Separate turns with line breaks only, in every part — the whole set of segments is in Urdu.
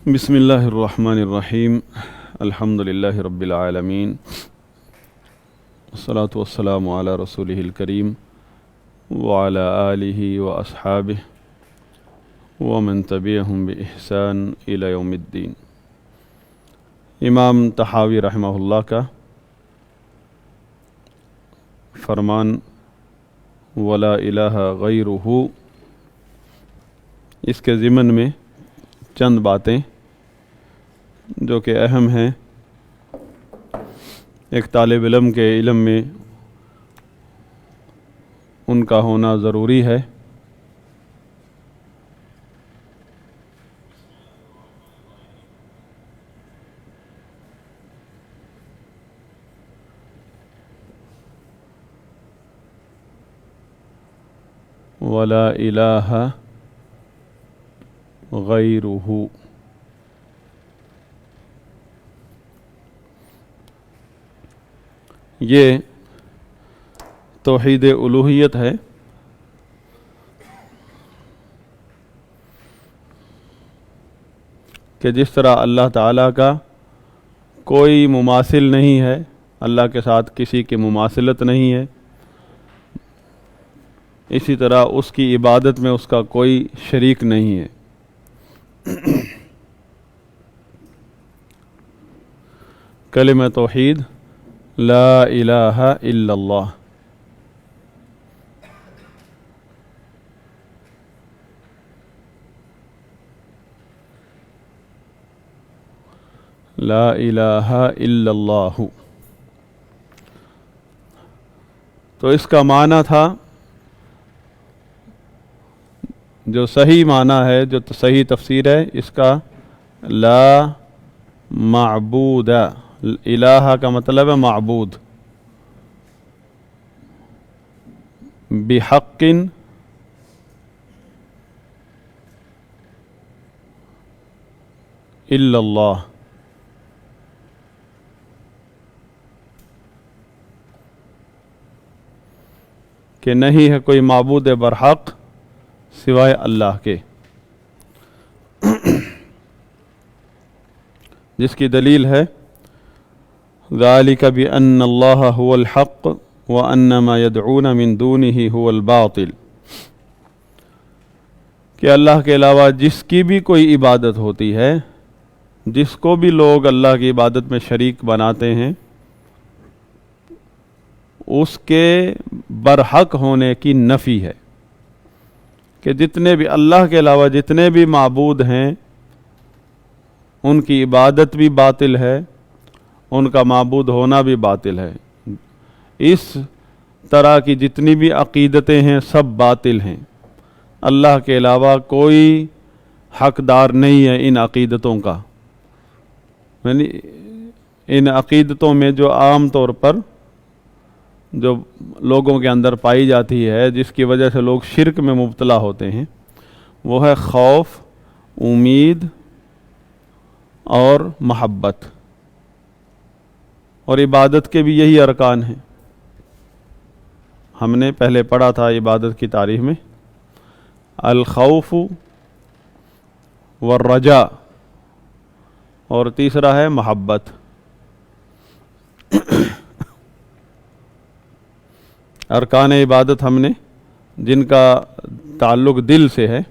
بسم اللہ الرحمن الرحیم الحمد للہ رب العالمین والصلاة والسلام علی رسولہ الکریم وعلی آلہ واصحابہ ومن تبعہم بإحسان الی یوم الدین۔ امام طحاوی رحمہ اللہ کا فرمان ولا الہ غیرہ، اس کے ضمن میں چند باتیں جو کہ اہم ہیں، ایک طالب علم کے علم میں ان کا ہونا ضروری ہے۔ ولا الہ غیرہ، یہ توحید الوہیت ہے۔ کہ جس طرح اللہ تعالیٰ کا کوئی مماثل نہیں ہے، اللہ کے ساتھ کسی کی مماثلت نہیں ہے، اسی طرح اس کی عبادت میں اس کا کوئی شریک نہیں ہے۔ کلمہ توحید لا الہ الا اللہ، لا الہ الا اللہ، تو اس کا معنی تھا، جو صحیح معنی ہے، جو صحیح تفسیر ہے اس کا، لا معبود، الہ کا مطلب ہے معبود، بحق الا اللہ، کہ نہیں ہے کوئی معبود برحق سوائے اللہ کے، جس کی دلیل ہے ذالک بأن اللہ هو الحق وأن ما يدعون من دونه هو الباطل، کہ اللہ کے علاوہ جس کی بھی کوئی عبادت ہوتی ہے، جس کو بھی لوگ اللہ کی عبادت میں شریک بناتے ہیں، اس کے برحق ہونے کی نفی ہے، کہ جتنے بھی اللہ کے علاوہ جتنے بھی معبود ہیں ان کی عبادت بھی باطل ہے، ان کا معبود ہونا بھی باطل ہے، اس طرح کی جتنی بھی عقیدتیں ہیں سب باطل ہیں، اللہ کے علاوہ کوئی حقدار نہیں ہے ان عقیدتوں کا۔ یعنی ان عقیدتوں میں جو عام طور پر جو لوگوں کے اندر پائی جاتی ہے، جس کی وجہ سے لوگ شرک میں مبتلا ہوتے ہیں، وہ ہے خوف، امید اور محبت، اور عبادت کے بھی یہی ارکان ہیں۔ ہم نے پہلے پڑھا تھا عبادت کی تعریف میں، الخوف والرجاء، اور تیسرا ہے محبت۔ ارکان عبادت ہم نے جن کا تعلق دل سے ہے،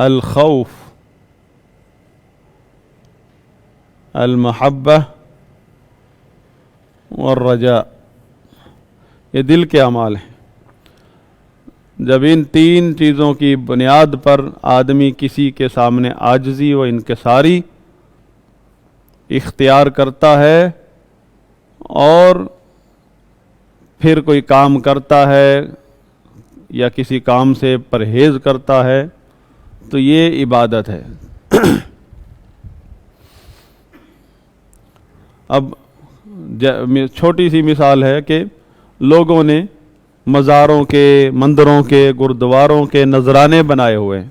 الخوف، المحبہ والرجاء، یہ دل کے اعمال ہیں۔ جب ان تین چیزوں کی بنیاد پر آدمی کسی کے سامنے عاجزی و انکساری اختیار کرتا ہے اور پھر کوئی کام کرتا ہے یا کسی کام سے پرہیز کرتا ہے، تو یہ عبادت ہے۔ اب چھوٹی سی مثال ہے کہ لوگوں نے مزاروں کے، مندروں کے، گردواروں کے نذرانے بنائے ہوئے ہیں،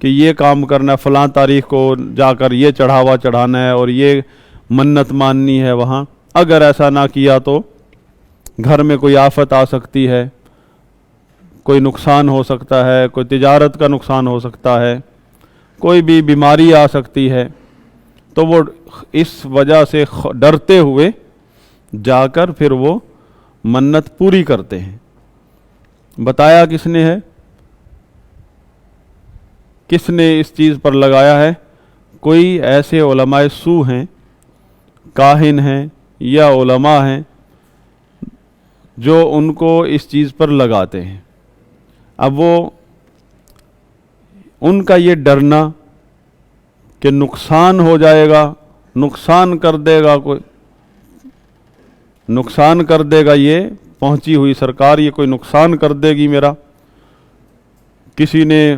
کہ یہ کام کرنا ہے، فلاں تاریخ کو جا کر یہ چڑھاوا چڑھانا ہے اور یہ منت ماننی ہے وہاں، اگر ایسا نہ کیا تو گھر میں کوئی آفت آ سکتی ہے، کوئی نقصان ہو سکتا ہے، کوئی تجارت کا نقصان ہو سکتا ہے، کوئی بھی بیماری آ سکتی ہے، تو وہ اس وجہ سے ڈرتے ہوئے جا کر پھر وہ منت پوری کرتے ہیں۔ بتایا کس نے ہے؟ کس نے اس چیز پر لگایا ہے؟ کوئی ایسے علماء سو ہیں، کاہن ہیں یا علماء ہیں جو ان کو اس چیز پر لگاتے ہیں۔ اب وہ ان کا یہ ڈرنا کہ نقصان ہو جائے گا، نقصان کر دے گا، کوئی نقصان کر دے گا، یہ پہنچی ہوئی سرکار یہ کوئی نقصان کر دے گی میرا، کسی نے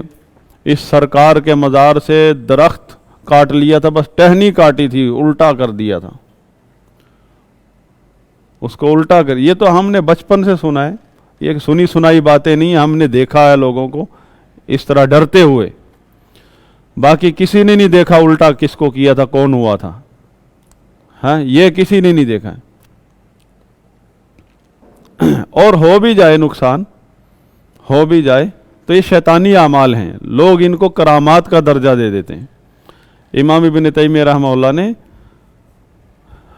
اس سرکار کے مزار سے درخت کاٹ لیا تھا، بس ٹہنی کاٹی تھی، الٹا کر دیا تھا، اس کو الٹا کر، یہ تو ہم نے بچپن سے سنا ہے، یہ سنی سنائی باتیں نہیں، ہم نے دیکھا ہے لوگوں کو اس طرح ڈرتے ہوئے، باقی کسی نے نہیں دیکھا الٹا کس کو کیا تھا، کون ہوا تھا، ہاں یہ کسی نے نہیں دیکھا ہے۔ اور ہو بھی جائے نقصان، ہو بھی جائے تو یہ شیطانی اعمال ہیں، لوگ ان کو کرامات کا درجہ دے دیتے ہیں۔ امام ابن تیمیہ رحمہ اللہ نے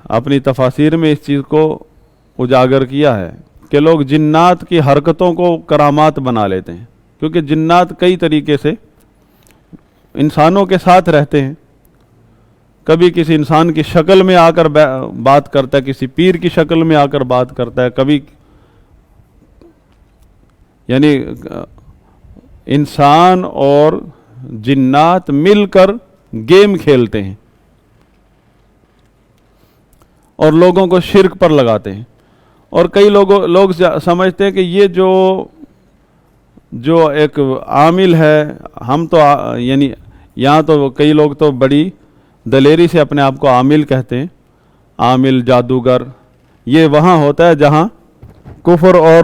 اپنی تفاسیر میں اس چیز کو اجاگر کیا ہے کہ لوگ جنات کی حرکتوں کو کرامات بنا لیتے ہیں، کیونکہ جنات کئی طریقے سے انسانوں کے ساتھ رہتے ہیں، کبھی کسی انسان کی شکل میں آ کر بات کرتا ہے، کسی پیر کی شکل میں آ کر بات کرتا ہے، کبھی یعنی انسان اور جنات مل کر گیم کھیلتے ہیں اور لوگوں کو شرک پر لگاتے ہیں۔ اور کئی لوگ سمجھتے ہیں کہ یہ جو ایک عامل ہے، ہم تو یعنی یہاں تو کئی لوگ تو بڑی دلیری سے اپنے آپ کو عامل کہتے ہیں، عامل جادوگر، یہ وہاں ہوتا ہے جہاں کفر اور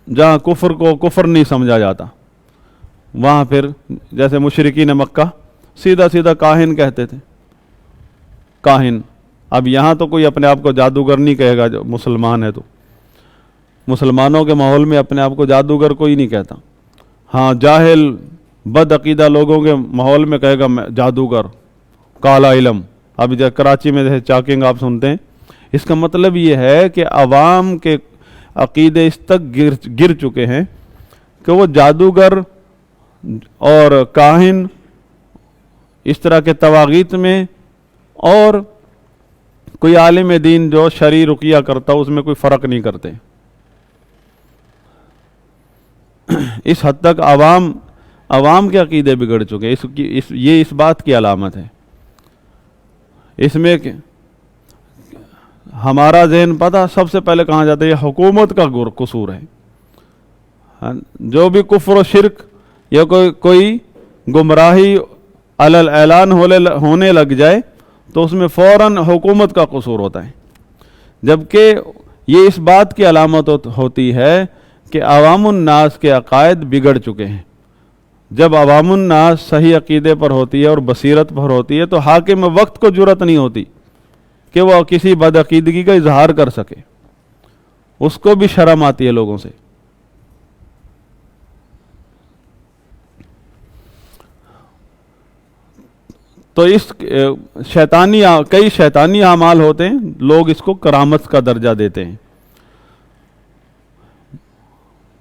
جہاں کفر کو کفر نہیں سمجھا جاتا، وہاں پھر جیسے مشرکین مکہ سیدھا سیدھا کاہن کہتے تھے، کاہن۔ اب یہاں تو کوئی اپنے آپ کو جادوگر نہیں کہے گا، جو مسلمان ہے تو مسلمانوں کے ماحول میں اپنے آپ کو جادوگر کوئی نہیں کہتا، ہاں جاہل بد عقیدہ لوگوں کے ماحول میں کہے گا جادوگر، کالا علم۔ اب کراچی میں جیسے چاکنگ آپ سنتے ہیں، اس کا مطلب یہ ہے کہ عوام کے عقیدے اس تک گر چکے ہیں کہ وہ جادوگر اور کاہن اس طرح کے طواغیت میں، اور کوئی عالم دین جو شرعی رقیہ کرتا اس میں کوئی فرق نہیں کرتے۔ اس حد تک عوام کے عقیدے بگڑ چکے ہیں، یہ اس بات کی علامت ہے۔ اس میں ہمارا ذہن پتہ سب سے پہلے کہاں جاتا ہے، یہ حکومت کا قصور ہے۔ جو بھی کفر و شرک یا کوئی گمراہی علل اعلان ہونے لگ جائے تو اس میں فوراً حکومت کا قصور ہوتا ہے، جبکہ یہ اس بات کی علامت ہوتی ہے کہ عوام الناس کے عقائد بگڑ چکے ہیں۔ جب عوام الناس صحیح عقیدے پر ہوتی ہے اور بصیرت پر ہوتی ہے تو حاکم وقت کو جرأت نہیں ہوتی کہ وہ کسی بدعقیدگی کا اظہار کر سکے، اس کو بھی شرم آتی ہے لوگوں سے۔ تو اس کئی شیطانی اعمال ہوتے ہیں، لوگ اس کو کرامت کا درجہ دیتے ہیں۔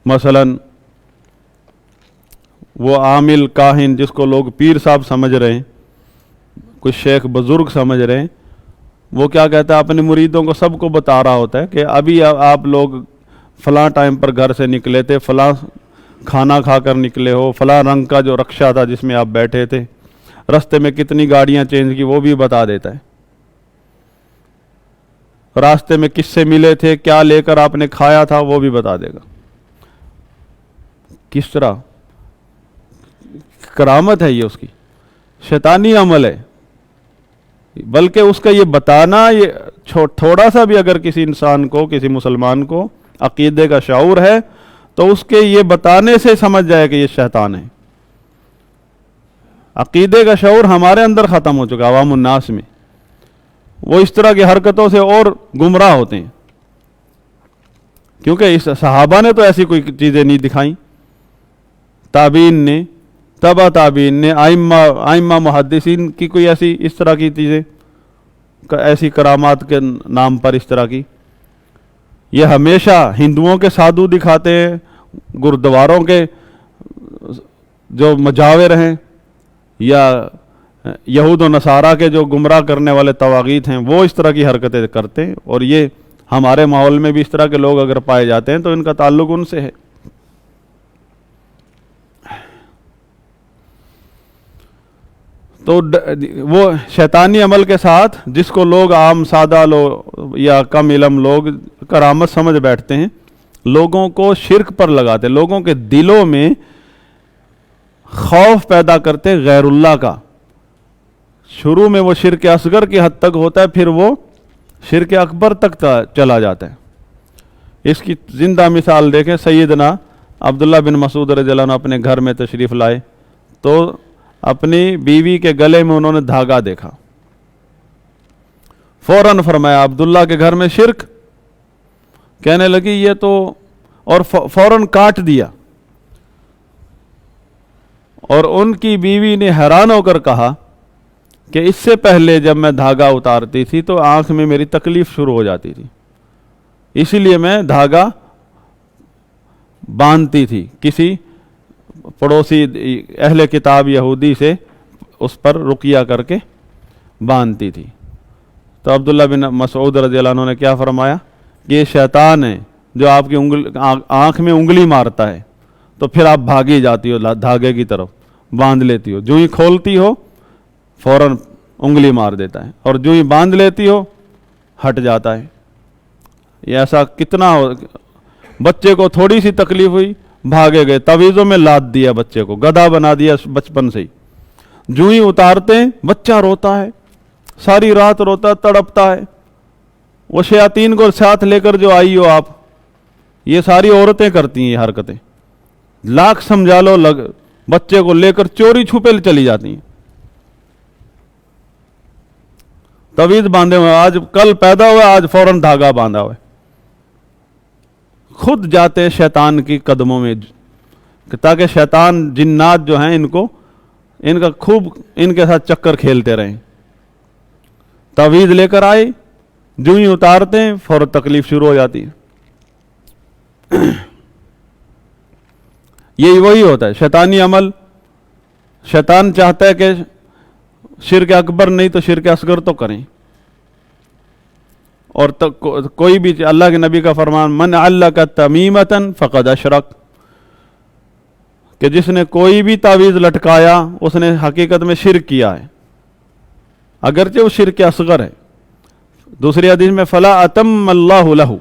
مثلا وہ عامل کاہن جس کو لوگ پیر صاحب سمجھ رہے ہیں، کوئی شیخ بزرگ سمجھ رہے ہیں، وہ کیا کہتا ہے، اپنے مریدوں کو سب کو بتا رہا ہوتا ہے کہ ابھی آپ لوگ فلاں ٹائم پر گھر سے نکلے تھے، فلاں کھانا کھا کر نکلے ہو، فلاں رنگ کا جو رکشہ تھا جس میں آپ بیٹھے تھے، رستے میں کتنی گاڑیاں چینج کی وہ بھی بتا دیتا ہے، راستے میں کس سے ملے تھے، کیا لے کر آپ نے کھایا تھا وہ بھی بتا دے گا۔ کس طرح کرامت ہے یہ، اس کی شیطانی عمل ہے، بلکہ اس کا یہ بتانا، یہ تھوڑا سا بھی اگر کسی انسان کو، کسی مسلمان کو عقیدے کا شعور ہے تو اس کے یہ بتانے سے سمجھ جائے کہ یہ شیطان ہے۔ عقیدے کا شعور ہمارے اندر ختم ہو چکا عوام الناس میں، وہ اس طرح کی حرکتوں سے اور گمراہ ہوتے ہیں، کیونکہ اس صحابہ نے تو ایسی کوئی چیزیں نہیں دکھائیں، تابعین نے، تبع تابعین نے، ائمہ محدثین کی کوئی ایسی اس طرح کی چیزیں، ایسی کرامات کے نام پر اس طرح کی۔ یہ ہمیشہ ہندوؤں کے سادھو دکھاتے ہیں، گردواروں کے جو مجاور ہیں، یا یہود و نصارہ کے جو گمراہ کرنے والے طواغیت ہیں، وہ اس طرح کی حرکتیں کرتے ہیں، اور یہ ہمارے ماحول میں بھی اس طرح کے لوگ اگر پائے جاتے ہیں تو ان کا تعلق ان سے ہے۔ تو وہ شیطانی عمل کے ساتھ جس کو لوگ عام سادہ لوگ یا کم علم لوگ کرامت سمجھ بیٹھتے ہیں، لوگوں کو شرک پر لگاتے، لوگوں کے دلوں میں خوف پیدا کرتے غیر اللہ کا۔ شروع میں وہ شرک اصغر کی حد تک ہوتا ہے، پھر وہ شرک اکبر تک چلا جاتا ہے۔ اس کی زندہ مثال دیکھیں، سیدنا عبداللہ بن مسعود رضی اللہ عنہ اپنے گھر میں تشریف لائے تو اپنی بیوی کے گلے میں انہوں نے دھاگا دیکھا، فوراً فرمایا عبداللہ کے گھر میں شرک، کہنے لگی یہ تو، اور فوراً کاٹ دیا۔ اور ان کی بیوی نے حیران ہو کر کہا کہ اس سے پہلے جب میں دھاگا اتارتی تھی تو آنکھ میں میری تکلیف شروع ہو جاتی تھی، اسی لیے میں دھاگا باندھتی تھی، کسی پڑوسی اہل کتاب یہودی سے اس پر رقیہ کر کے باندھتی تھی۔ تو عبداللہ بن مسعود رضی اللہ عنہ نے کیا فرمایا کہ یہ شیطان ہے جو آپ کی آنکھ میں انگلی مارتا ہے، تو پھر آپ بھاگی جاتی ہو دھاگے کی طرف، باندھ لیتی ہو، جو ہی کھولتی ہو فوراً انگلی مار دیتا ہے، اور جو ہی باندھ لیتی ہو ہٹ جاتا ہے۔ یہ ایسا کتنا ہو، بچے کو تھوڑی سی تکلیف ہوئی بھاگے گئے، تعویذوں میں لاد دیا، بچے کو گدھا بنا دیا بچپن سے ہی، جو ہی اتارتے ہیں بچہ روتا ہے، ساری رات روتا تڑپتا ہے۔ وہ شیاطین کو ساتھ لے کر جو آئی ہو آپ، یہ ساری عورتیں کرتی ہیں یہ حرکتیں، لاکھ سمجھا لو، بچے کو لے کر چوری چھپے چلی جاتی ہیں، تعویذ باندھے ہوئے، آج کل پیدا ہوا آج فوراً دھاگا باندھا ہوا ہے، خود جاتے شیطان کی قدموں میں، تاکہ شیطان جنات جو ہیں ان کا خوب ان کے ساتھ چکر کھیلتے رہیں۔ تعویذ لے کر آئے، جو ہی اتارتے ہیں فوراً تکلیف شروع ہو جاتی ہے۔ یہی وہی ہوتا ہے شیطانی عمل۔ شیطان چاہتا ہے کہ شرک اکبر نہیں تو شرک اصغر تو کریں، اور کوئی بھی اللہ کے نبی کا فرمان، من علق تمیمۃ فقد اشرک، کہ جس نے کوئی بھی تعویذ لٹکایا اس نے حقیقت میں شرک کیا ہے، اگرچہ وہ شرک اصغر ہے۔ دوسری حدیث میں فلا اتم اللہ لہ،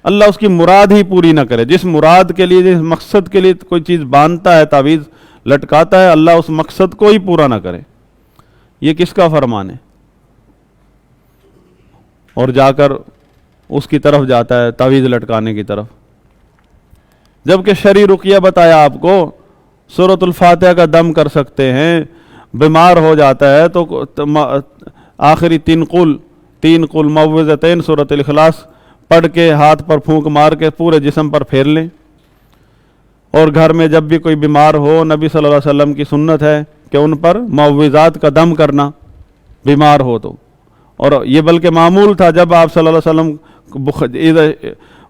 اللہ اس کی مراد ہی پوری نہ کرے، جس مراد کے لیے، جس مقصد کے لیے کوئی چیز باندھتا ہے، تعویذ لٹکاتا ہے، اللہ اس مقصد کو ہی پورا نہ کرے۔ یہ کس کا فرمان ہے؟ اور جا کر اس کی طرف جاتا ہے، تعویذ لٹکانے کی طرف، جبکہ شرعی رقیہ بتایا آپ کو، سورۃ الفاتحہ کا دم کر سکتے ہیں، بیمار ہو جاتا ہے تو آخری تین قل معوذتین سورۃ الاخلاص پڑھ کے ہاتھ پر پھونک مار کے پورے جسم پر پھیر لیں۔ اور گھر میں جب بھی کوئی بیمار ہو، نبی صلی اللہ علیہ وسلم کی سنت ہے کہ ان پر معوذات کا دم کرنا، بیمار ہو تو، اور یہ بلکہ معمول تھا جب آپ صلی اللہ علیہ وسلم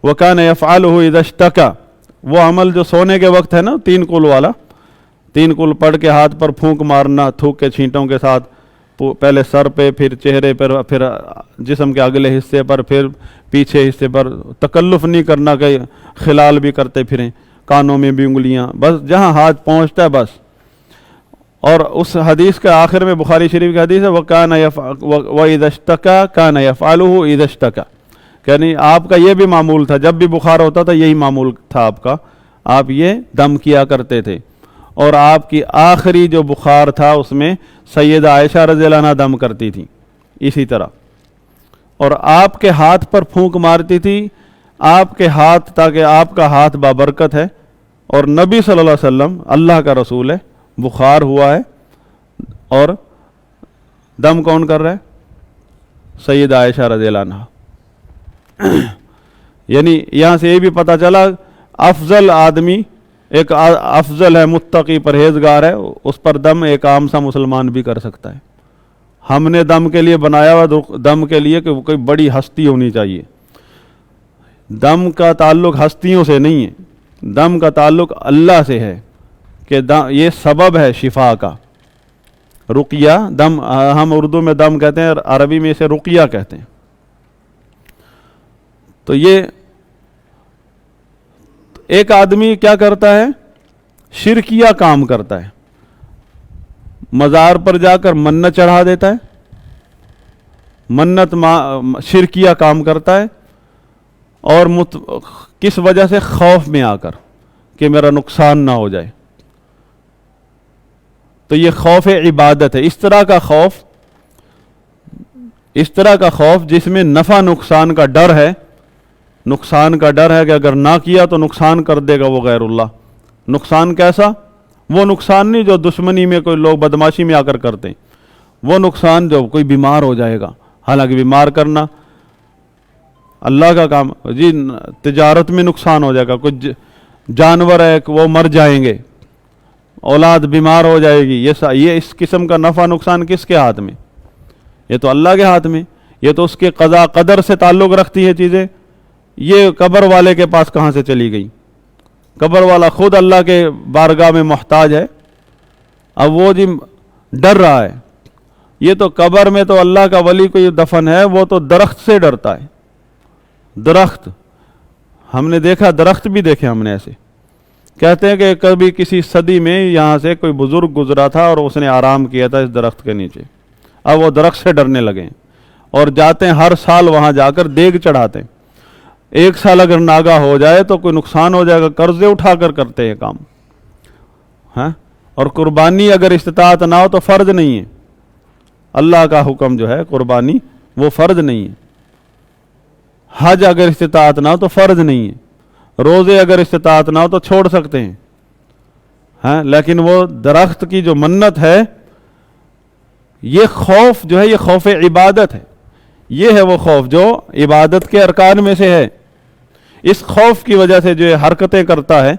وَكَانَ يَفْعَلُهُ إِذَا اشْتَكَى، وہ عمل جو سونے کے وقت ہے نا، 3 قل والا، 3 قل پڑھ کے ہاتھ پر پھونک مارنا تھوک کے چھینٹوں کے ساتھ، پہلے سر پہ، پھر چہرے پر، پھر جسم کے اگلے حصے پر، پھر پیچھے حصے پر، تکلف نہیں کرنا کہ خلال بھی کرتے پھریں، کانوں میں بھی انگلیاں، بس جہاں ہاتھ پہنچتا ہے بس۔ اور اس حدیث کے آخر میں بخاری شریف کی حدیث ہے وَإِذَا اشْتَكَى كَانَ يَفْعَلُهُ إِذَا اشْتَكَى، یعنی آپ کا یہ بھی معمول تھا، جب بھی بخار ہوتا تھا یہی معمول تھا آپ کا، آپ یہ دم کیا کرتے تھے۔ اور آپ کی آخری جو بخار تھا اس میں سیدہ عائشہ رضی اللہ عنہ دم کرتی تھی اسی طرح، اور آپ کے ہاتھ پر پھونک مارتی تھی آپ کے ہاتھ، تاکہ آپ کا ہاتھ بابرکت ہے اور نبی صلی اللہ علیہ وسلم اللہ کا رسول ہے، بخار ہوا ہے اور دم کون کر رہا ہے؟ سیدہ عائشہ رضی اللہ عنہا۔ یعنی یہاں سے یہ بھی پتہ چلا افضل آدمی ایک افضل ہے، متقی پرہیزگار ہے، اس پر دم ایک عام سا مسلمان بھی کر سکتا ہے۔ ہم نے دم کے لیے بنایا ہوا دم کے لیے کہ کوئی بڑی ہستی ہونی چاہیے۔ دم کا تعلق ہستیوں سے نہیں ہے، دم کا تعلق اللہ سے ہے کہ یہ سبب ہے شفا کا۔ رقیہ دم، ہم اردو میں دم کہتے ہیں، عربی میں اسے رقیہ کہتے ہیں۔ تو یہ ایک آدمی کیا کرتا ہے؟ شرکیہ کام کرتا ہے، مزار پر جا کر منت چڑھا دیتا ہے، منت شرکیہ کام کرتا ہے، اور کس وجہ سے؟ خوف میں آ کر کہ میرا نقصان نہ ہو جائے۔ تو یہ خوف عبادت ہے، اس طرح کا خوف جس میں نفع نقصان کا ڈر ہے، نقصان کا ڈر ہے کہ اگر نہ کیا تو نقصان کر دے گا وہ غیر اللہ۔ نقصان کیسا؟ وہ نقصان نہیں جو دشمنی میں کوئی لوگ بدماشی میں آ کر کرتے ہیں، وہ نقصان جو کوئی بیمار ہو جائے گا، حالانکہ بیمار کرنا اللہ کا کام، جی تجارت میں نقصان ہو جائے گا، کچھ جانور ہے کہ وہ مر جائیں گے، اولاد بیمار ہو جائے گی، یہ اس قسم کا نفع نقصان کس کے ہاتھ میں؟ یہ تو اللہ کے ہاتھ میں، یہ تو اس کے قضا قدر سے تعلق رکھتی ہے چیزیں۔ یہ قبر والے کے پاس کہاں سے چلی گئی؟ قبر والا خود اللہ کے بارگاہ میں محتاج ہے، اب وہ جی ڈر رہا ہے۔ یہ تو قبر میں تو اللہ کا ولی کوئی دفن ہے، وہ تو درخت سے ڈرتا ہے۔ درخت ہم نے دیکھا، درخت بھی دیکھے ہم نے ایسے، کہتے ہیں کہ کبھی کسی صدی میں یہاں سے کوئی بزرگ گزرا تھا اور اس نے آرام کیا تھا اس درخت کے نیچے، اب وہ درخت سے ڈرنے لگے ہیں اور جاتے ہیں ہر سال وہاں جا کر دیگ چڑھاتے ہیں۔ ایک سال اگر ناگا ہو جائے تو کوئی نقصان ہو جائے گا، قرضے اٹھا کر کرتے ہیں کام، ہاں۔ اور قربانی اگر استطاعت نہ ہو تو فرض نہیں ہے، اللہ کا حکم جو ہے قربانی وہ فرض نہیں ہے۔ حج اگر استطاعت نہ ہو تو فرض نہیں ہے، روزے اگر استطاعت نہ ہو تو چھوڑ سکتے ہیں، ہاں۔ لیکن وہ درخت کی جو منت ہے، یہ خوف جو ہے یہ خوف عبادت ہے، یہ ہے وہ خوف جو عبادت کے ارکان میں سے ہے۔ اس خوف کی وجہ سے جو حرکتیں کرتا ہے،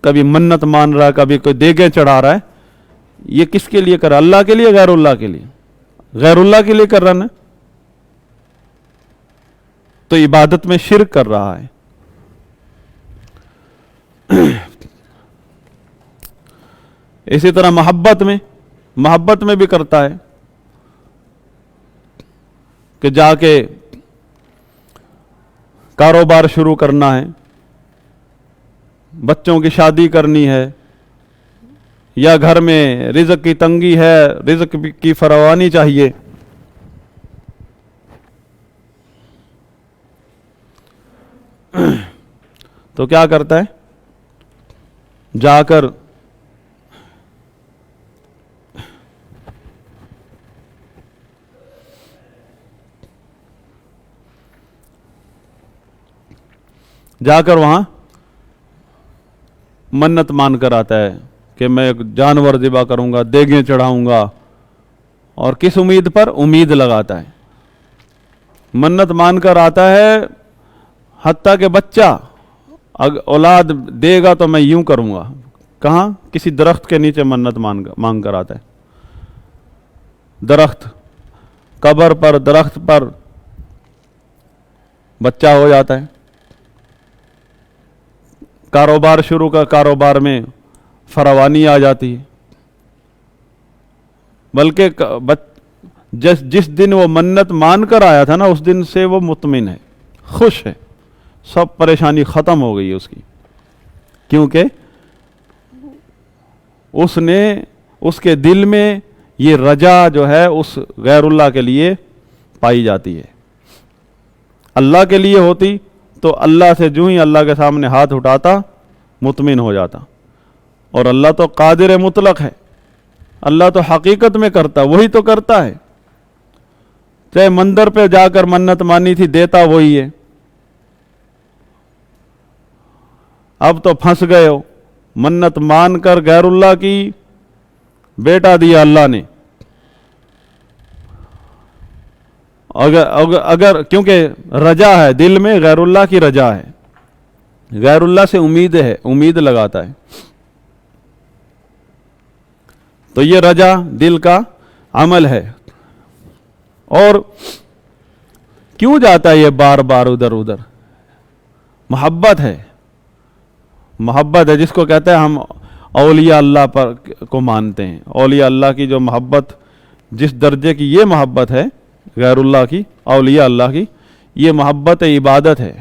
کبھی منت مان رہا ہے، کبھی کوئی دیگیں چڑھا رہا ہے، یہ کس کے لیے کر رہا ہے؟ اللہ کے لیے، غیر اللہ کے لیے؟ غیر اللہ کے لیے کر رہا نا، تو عبادت میں شرک کر رہا ہے۔ اسی طرح محبت میں بھی کرتا ہے کہ جا کے کاروبار شروع کرنا ہے، بچوں کی شادی کرنی ہے، یا گھر میں رزق کی تنگی ہے، رزق کی فراوانی چاہیے، تو کیا کرتا ہے؟ جا کر وہاں منت مان کر آتا ہے کہ میں ایک جانور ذبح کروں گا، دیگیں چڑھاؤں گا، اور کس امید پر؟ امید لگاتا ہے، منت مان کر آتا ہے، حتیٰ کہ بچہ اولاد دے گا تو میں یوں کروں گا۔ کہاں؟ کسی درخت کے نیچے منت مانگ کر آتا ہے، درخت، قبر پر، درخت پر بچہ ہو جاتا ہے، کاروبار شروع کا، کاروبار میں فراوانی آ جاتی ہے، بلکہ جس دن وہ منت مان کر آیا تھا نا، اس دن سے وہ مطمئن ہے، خوش ہے، سب پریشانی ختم ہو گئی ہے اس کی، کیونکہ اس کے دل میں یہ رجا جو ہے اس غیر اللہ کے لیے پائی جاتی ہے۔ اللہ کے لیے ہوتی تو اللہ سے جو ہی اللہ کے سامنے ہاتھ اٹھاتا مطمئن ہو جاتا، اور اللہ تو قادر مطلق ہے، اللہ تو حقیقت میں کرتا، وہی تو کرتا ہے، چاہے مندر پہ جا کر منت مانی تھی دیتا وہی ہے، اب تو پھنس گئے ہو، منت مان کر غیر اللہ کی بیٹا دیا اللہ نے. اگر کیونکہ رجا ہے دل میں، غیر اللہ کی رجا ہے، غیر اللہ سے امید ہے، امید لگاتا ہے. تو یہ رجا دل کا عمل ہے. اور کیوں جاتا ہے یہ بار بار ادھر ادھر؟ محبت ہے، محبت ہے جس کو کہتے ہیں ہم اولیاء اللہ پر کو مانتے ہیں. اولیاء اللہ کی جو محبت، جس درجے کی یہ محبت ہے غیر اللہ کی، اولیاء اللہ کی، یہ محبت عبادت ہے.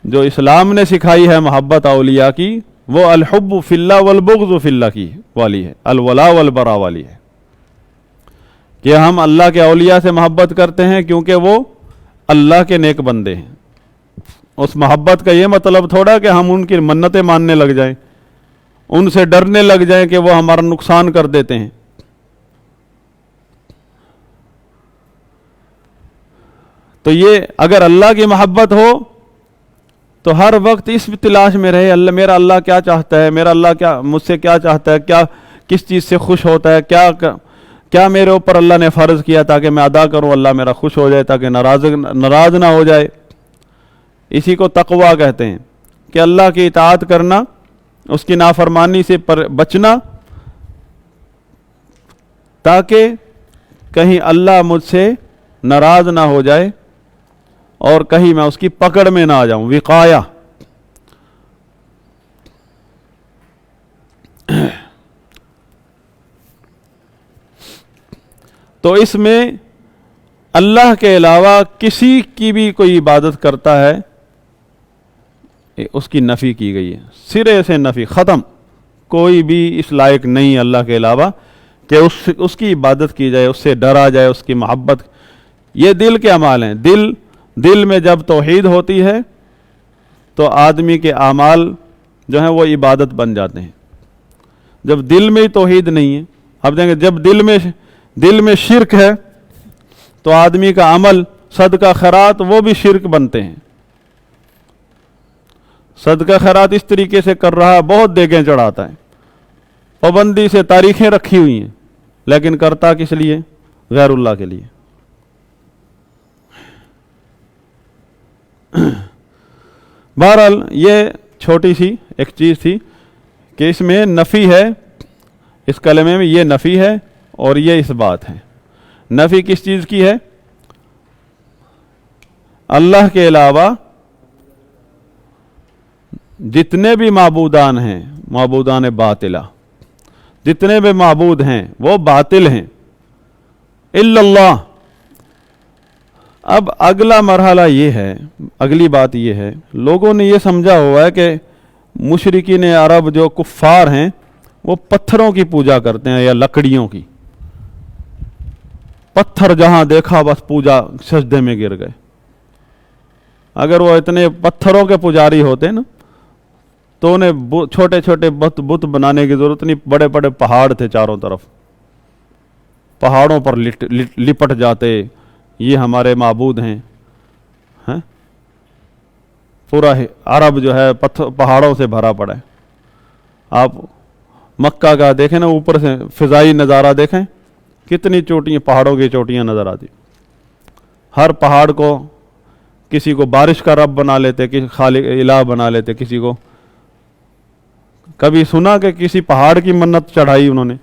جو اسلام نے سکھائی ہے محبت اولیاء کی، وہ الحب فی اللہ والبغض فی اللہ کی والی ہے، الولا والبرا والی ہے، کہ ہم اللہ کے اولیاء سے محبت کرتے ہیں کیونکہ وہ اللہ کے نیک بندے ہیں. اس محبت کا یہ مطلب تھوڑا کہ ہم ان کی منتیں ماننے لگ جائیں، ان سے ڈرنے لگ جائیں کہ وہ ہمارا نقصان کر دیتے ہیں. تو یہ اگر اللہ کی محبت ہو تو ہر وقت اس تلاش میں رہے، اللہ میرا اللہ کیا چاہتا ہے، میرا اللہ کیا مجھ سے کیا چاہتا ہے، کیا کس چیز سے خوش ہوتا ہے، کیا میرے اوپر اللہ نے فرض کیا تاکہ میں ادا کروں، اللہ میرا خوش ہو جائے تاکہ ناراض نہ ہو جائے. اسی کو تقویٰ کہتے ہیں کہ اللہ کی اطاعت کرنا، اس کی نافرمانی سے بچنا، تاکہ کہیں اللہ مجھ سے ناراض نہ ہو جائے اور کہیں میں اس کی پکڑ میں نہ آ جاؤں. وقایا. تو اس میں اللہ کے علاوہ کسی کی بھی کوئی عبادت کرتا ہے اس کی نفی کی گئی ہے، سرے سے نفی، ختم. کوئی بھی اس لائق نہیں اللہ کے علاوہ کہ اس کی عبادت کی جائے، اس سے ڈرا جائے، اس کی محبت. یہ دل کے اعمال ہیں. دل میں جب توحید ہوتی ہے تو آدمی کے اعمال جو ہیں وہ عبادت بن جاتے ہیں. جب دل میں ہی توحید نہیں ہے، اب دیکھیں جب دل میں شرک ہے تو آدمی کا عمل، صدقہ خیرات، وہ بھی شرک بنتے ہیں. صدقہ خیرات اس طریقے سے کر رہا ہے، بہت دیگیں چڑھاتا ہے، پابندی سے تاریخیں رکھی ہوئی ہیں، لیکن کرتا کس لیے؟ غیر اللہ کے لیے. بہرحال یہ چھوٹی سی ایک چیز تھی کہ اس میں نفی ہے، اس کلمے میں یہ نفی ہے اور یہ اس بات ہے. نفی کس چیز کی ہے؟ اللہ کے علاوہ جتنے بھی معبودان ہیں، معبودان باطلہ، جتنے بھی معبود ہیں وہ باطل ہیں، الا اللہ. اب اگلا مرحلہ یہ ہے، اگلی بات یہ ہے، لوگوں نے یہ سمجھا ہوا ہے کہ مشرکین عرب جو کفار ہیں وہ پتھروں کی پوجا کرتے ہیں یا لکڑیوں کی. پتھر جہاں دیکھا بس پوجا، سجدے میں گر گئے. اگر وہ اتنے پتھروں کے پجاری ہوتے نا تو انہیں چھوٹے چھوٹے بت بنانے کی ضرورت نہیں. بڑے بڑے پہاڑ تھے چاروں طرف، پہاڑوں پر لپٹ جاتے، یہ ہمارے معبود ہیں. پورا عرب جو ہے پہاڑوں سے بھرا پڑا ہے. آپ مکہ کا دیکھیں نا، اوپر سے فضائی نظارہ دیکھیں، کتنی چوٹیاں، پہاڑوں کی چوٹیاں نظر آتی. ہر پہاڑ کو کسی کو بارش کا رب بنا لیتے، کسی خالق الہ بنا لیتے. کسی کو کبھی سنا کہ کسی پہاڑ کی منت چڑھائی انہوں نے؟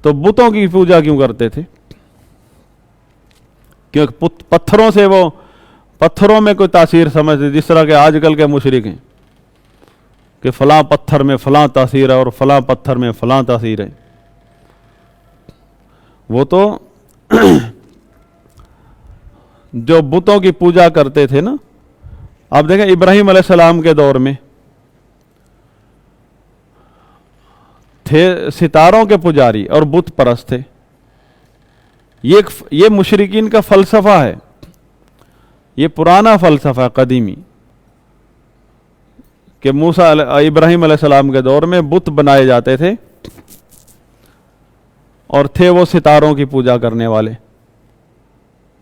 تو بتوں کی پوجا کیوں کرتے تھے؟ کیونکہ پتھروں سے وہ پتھروں میں کوئی تاثیر سمجھتے، جس طرح کہ آج کل کے مشرک ہیں کہ فلاں پتھر میں فلاں تاثیر ہے اور فلاں پتھر میں فلاں تاثیر ہے. وہ تو جو بتوں کی پوجا کرتے تھے نا، آپ دیکھیں ابراہیم علیہ السلام کے دور میں تھے ستاروں کے پجاری اور بت پرست تھے. یہ مشرکین کا فلسفہ ہے، یہ پرانا فلسفہ قدیمی، کہ ابراہیم علیہ السلام کے دور میں بت بنائے جاتے تھے اور تھے وہ ستاروں کی پوجا کرنے والے.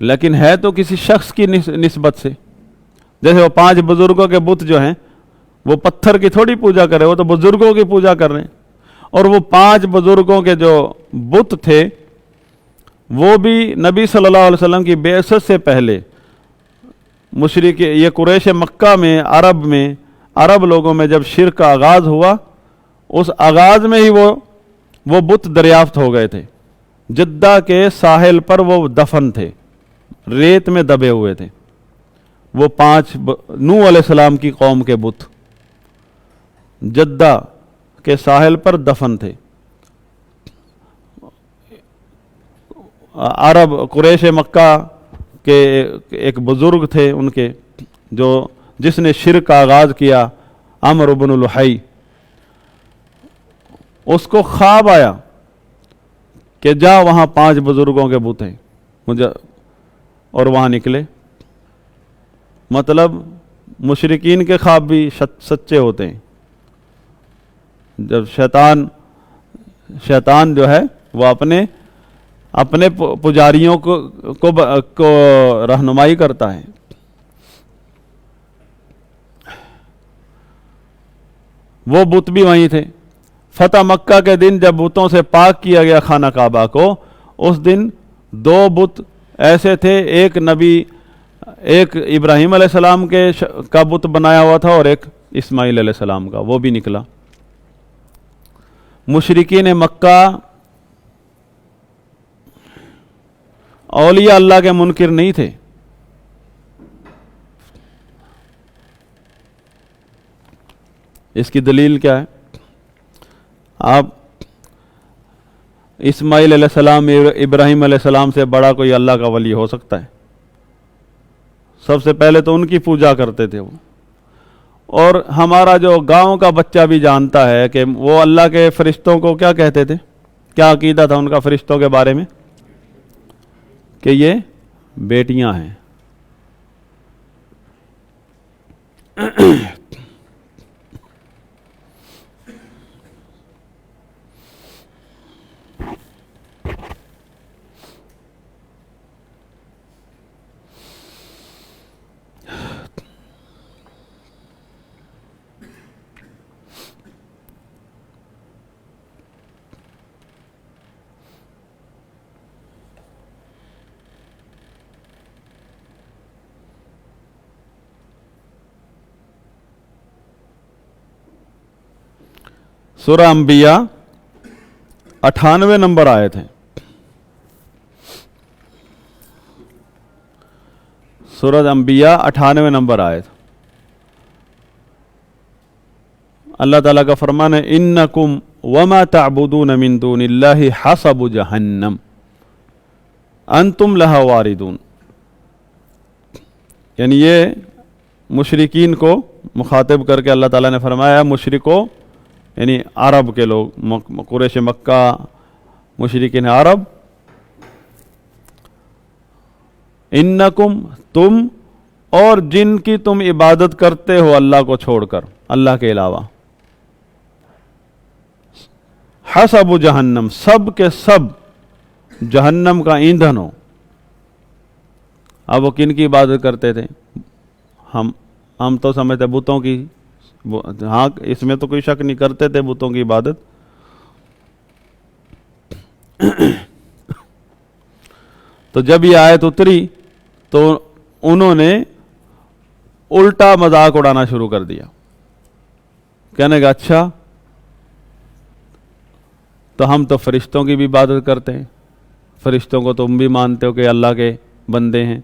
لیکن ہے تو کسی شخص کی نسبت سے. جیسے وہ 5 بزرگوں کے بت جو ہیں وہ پتھر کی تھوڑی پوجا کر رہے, وہ تو بزرگوں کی پوجا کر رہے ہیں. اور وہ 5 بزرگوں کے جو بت تھے وہ بھی نبی صلی اللہ علیہ وسلم کی بعثت سے پہلے مشرک یہ قریش مکہ میں عرب لوگوں میں جب شرک کا آغاز ہوا, اس آغاز میں ہی وہ بت دریافت ہو گئے تھے. جدہ کے ساحل پر وہ دفن تھے, ریت میں دبے ہوئے تھے. وہ 5 نوح علیہ السلام کی قوم کے بت جدہ کے ساحل پر دفن تھے. عرب قریش مکہ کے ایک بزرگ تھے ان کے, جس نے شرک کا آغاز کیا, عمرو بن لحی. اس کو خواب آیا کہ جا وہاں 5 بزرگوں کے بت ہیں اور وہاں نکلے. مطلب مشرکین کے خواب بھی سچے ہوتے ہیں. جب شیطان جو ہے وہ اپنے پجاریوں کو رہنمائی کرتا ہے. وہ بت بھی وہیں تھے. فتح مکہ کے دن جب بتوں سے پاک کیا گیا خانہ کعبہ کو, اس دن 2 بت ایسے تھے, ایک ابراہیم علیہ السلام کا بت بنایا ہوا تھا اور ایک اسماعیل علیہ السلام کا, وہ بھی نکلا. مشرکین مکہ اولیاء اللہ کے منکر نہیں تھے. اس کی دلیل کیا ہے؟ آپ اسماعیل علیہ السلام ابراہیم علیہ السلام سے بڑا کوئی اللہ کا ولی ہو سکتا ہے؟ سب سے پہلے تو ان کی پوجا کرتے تھے وہ. اور ہمارا جو گاؤں کا بچہ بھی جانتا ہے کہ وہ اللہ کے فرشتوں کو کیا کہتے تھے, کیا عقیدہ تھا ان کا فرشتوں کے بارے میں, کہ یہ بیٹیاں ہیں. سورہ انبیاء 98 نمبر آیت ہے. سورہ انبیاء 98 نمبر آیت. اللہ تعالیٰ کا فرمان ہے انکم وما تعبدون من دون اللہ حسب جہنم انتم لہا واردون. یعنی یہ مشرکین کو مخاطب کر کے اللہ تعالیٰ نے فرمایا, مشرکو یعنی عرب کے لوگ, قریش مکہ, مشرکین عرب, انکم تم اور جن کی تم عبادت کرتے ہو اللہ کو چھوڑ کر, اللہ کے علاوہ, حسب جہنم سب کے سب جہنم کا ایندھن ہو. اب وہ کن کی عبادت کرتے تھے؟ ہم تو سمجھتے بتوں کی. ہاں اس میں تو کوئی شک نہیں, کرتے تھے بتوں کی عبادت. تو جب یہ آیت اتری تو انہوں نے الٹا مذاق اڑانا شروع کر دیا, کہنے کا اچھا تو ہم تو فرشتوں کی بھی عبادت کرتے ہیں, فرشتوں کو تم بھی مانتے ہو کہ اللہ کے بندے ہیں,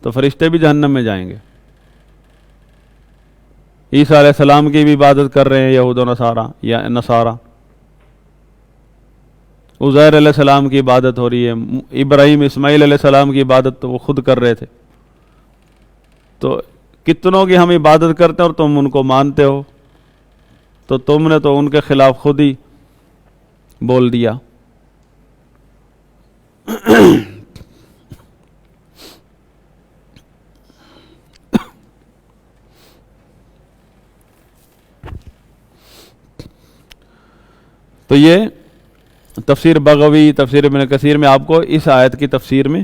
تو فرشتے بھی جہنم میں جائیں گے. عیسیٰ علیہ السلام کی بھی عبادت کر رہے ہیں یہود و نصارہ, عزیر علیہ السلام کی عبادت ہو رہی ہے, ابراہیم اسماعیل علیہ السلام کی عبادت تو وہ خود کر رہے تھے. تو کتنوں کی ہم عبادت کرتے ہیں اور تم ان کو مانتے ہو, تو تم نے تو ان کے خلاف خود ہی بول دیا. تو یہ تفسیر بغوی, تفسیر ابن کثیر میں آپ کو اس آیت کی تفسیر میں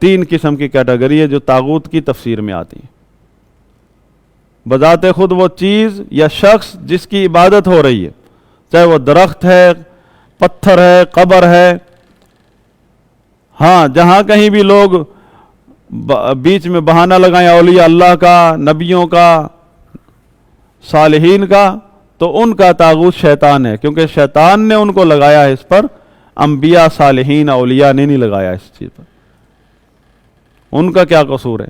تین قسم کی کیٹیگری ہے جو طاغوت کی تفسیر میں آتی ہیں۔ بذات خود وہ چیز یا شخص جس کی عبادت ہو رہی ہے، چاہے وہ درخت ہے، پتھر ہے، قبر ہے، ہاں جہاں کہیں بھی لوگ بیچ میں بہانہ لگائیں اولیاء اللہ کا، نبیوں کا، صالحین کا، تو ان کا طاغوت شیطان ہے، کیونکہ شیطان نے ان کو لگایا ہے اس پر، انبیاء، صالحین، اولیاء نے نہیں لگایا اس چیز پر۔ ان کا کیا قصور ہے؟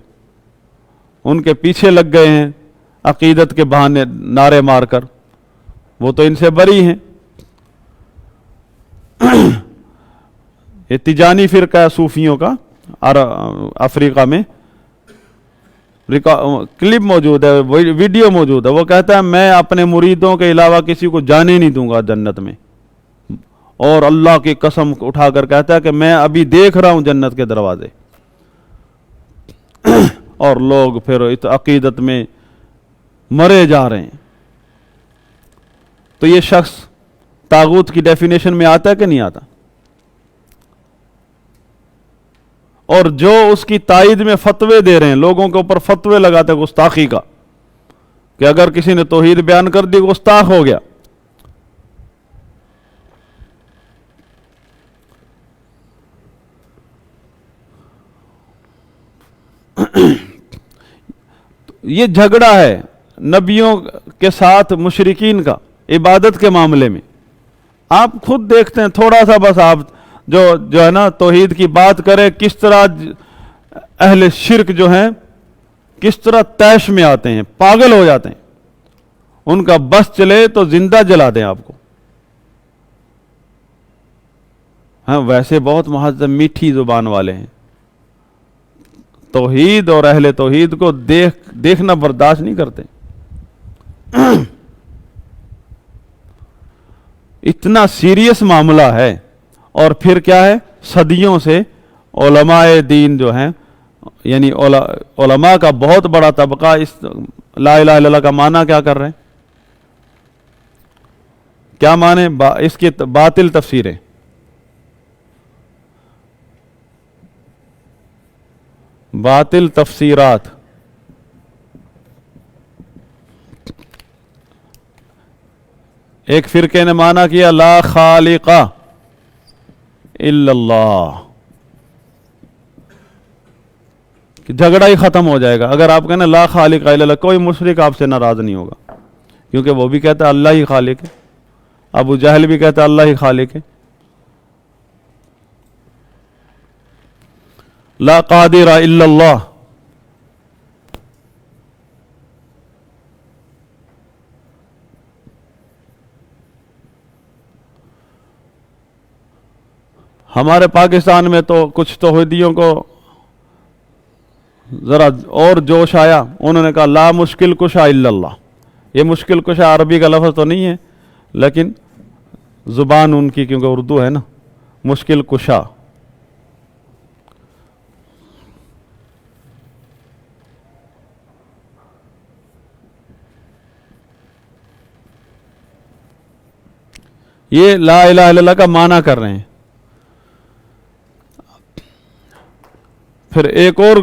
ان کے پیچھے لگ گئے ہیں عقیدت کے بہانے نعرے مار کر، وہ تو ان سے بری ہیں۔ یہ تیجانی فرقہ ہے صوفیوں کا، افریقہ میں کلپ موجود ہے، ویڈیو موجود ہے، وہ کہتا ہے میں اپنے مریدوں کے علاوہ کسی کو جانے نہیں دوں گا جنت میں، اور اللہ کی قسم اٹھا کر کہتا ہے کہ میں ابھی دیکھ رہا ہوں جنت کے دروازے۔ اور لوگ پھر اس عقیدت میں مرے جا رہے ہیں۔ تو یہ شخص طاغوت کی ڈیفینیشن میں آتا ہے کہ نہیں آتا؟ اور جو اس کی تائید میں فتوے دے رہے ہیں، لوگوں کے اوپر فتوے لگاتے ہیں گستاخی کا، کہ اگر کسی نے توحید بیان کر دی گستاخ ہو گیا۔ یہ جھگڑا ہے نبیوں کے ساتھ مشرکین کا عبادت کے معاملے میں۔ آپ خود دیکھتے ہیں، تھوڑا سا بس آپ جو ہے نا توحید کی بات کرے، کس طرح اہل شرک جو ہیں کس طرح طیش میں آتے ہیں، پاگل ہو جاتے ہیں۔ ان کا بس چلے تو زندہ جلا دیں آپ کو۔ ہاں ویسے بہت مہذب میٹھی زبان والے ہیں، توحید اور اہل توحید کو دیکھنا برداشت نہیں کرتے۔ اتنا سیریس معاملہ ہے، اور پھر کیا ہے، صدیوں سے علماء دین جو ہیں، یعنی علماء کا بہت بڑا طبقہ اس لا الہ الا اللہ کا معنی کیا کر رہے ہیں، کیا معنی اس کی باطل تفسیریں، باطل تفسیرات۔ ایک فرقے نے معنی کیا لا خالق الا اللہ، کہ جھگڑا ہی ختم ہو جائے گا اگر آپ کہنا لا خالق الا اللہ، کوئی مشرک آپ سے ناراض نہیں ہوگا، کیونکہ وہ بھی کہتا ہے اللہ ہی خالق ہے، ابو جہل بھی کہتا ہے اللہ ہی خالق ہے۔ لا قادر الا اللہ، ہمارے پاکستان میں تو کچھ توحیدیوں کو ذرا اور جوش آیا، انہوں نے کہا لا مشکل کشا الا اللہ۔ یہ مشکل کشا عربی کا لفظ تو نہیں ہے، لیکن زبان ان کی کیونکہ اردو ہے نا، مشکل کشا۔ یہ لا الہ الا اللہ کا معنی کر رہے ہیں۔ پھر ایک اور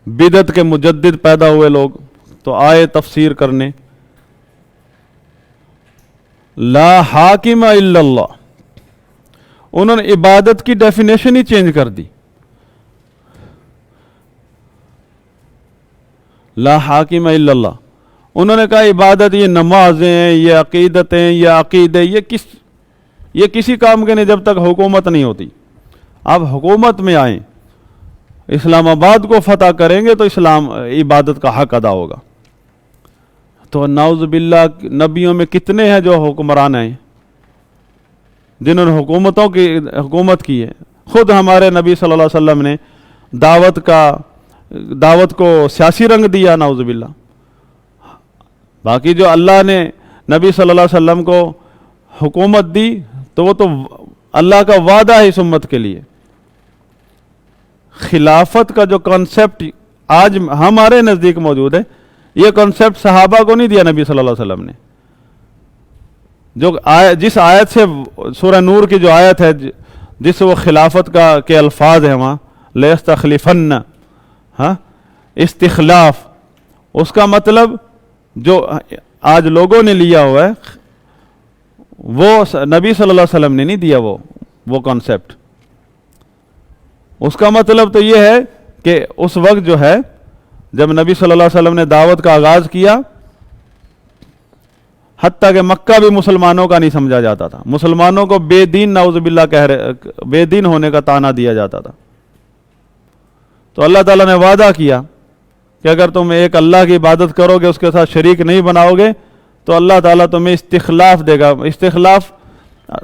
بدعت کے مجدد پیدا ہوئے لوگ تو آئے تفسیر کرنے، لا حاکم الا اللہ، انہوں نے عبادت کی ڈیفینیشن ہی چینج کر دی۔ لا حاکم الا اللہ، انہوں نے کہا عبادت یہ نمازیں، یہ عقیدتیں، یہ عقیدے، یہ کسی کام کے نہیں جب تک حکومت نہیں ہوتی۔ آپ حکومت میں آئیں، اسلام آباد کو فتح کریں گے تو اسلام عبادت کا حق ادا ہوگا۔ تو نعوذ باللہ نبیوں میں کتنے ہیں جو حکمران ہیں، جنہوں نے حکومت کی ہے۔ خود ہمارے نبی صلی اللہ علیہ وسلم نے دعوت کو سیاسی رنگ دیا، نعوذ باللہ۔ باقی جو اللہ نے نبی صلی اللہ علیہ وسلم کو حکومت دی تو وہ تو اللہ کا وعدہ ہے اس امت کے لیے۔ خلافت کا جو کانسیپٹ آج ہمارے نزدیک موجود ہے، یہ کانسیپٹ صحابہ کو نہیں دیا نبی صلی اللہ علیہ وسلم نے۔ جس آیت سے سورہ نور کی جو آیت ہے جس وہ خلافت کے الفاظ ہیں وہاں لیستخلفن، ہاں استخلاف، اس کا مطلب جو آج لوگوں نے لیا ہوا ہے وہ نبی صلی اللہ علیہ وسلم نے نہیں دیا وہ کانسیپٹ. اس کا مطلب تو یہ ہے کہ اس وقت جو ہے جب نبی صلی اللہ علیہ وسلم نے دعوت کا آغاز کیا، حتیٰ کہ مکہ بھی مسلمانوں کا نہیں سمجھا جاتا تھا، مسلمانوں کو بے دین نعوذ باللہ بے دین ہونے کا طعنہ دیا جاتا تھا. تو اللہ تعالیٰ نے وعدہ کیا کہ اگر تم ایک اللہ کی عبادت کرو گے، اس کے ساتھ شریک نہیں بناؤ گے، تو اللہ تعالیٰ تمہیں استخلاف دے گا. استخلاف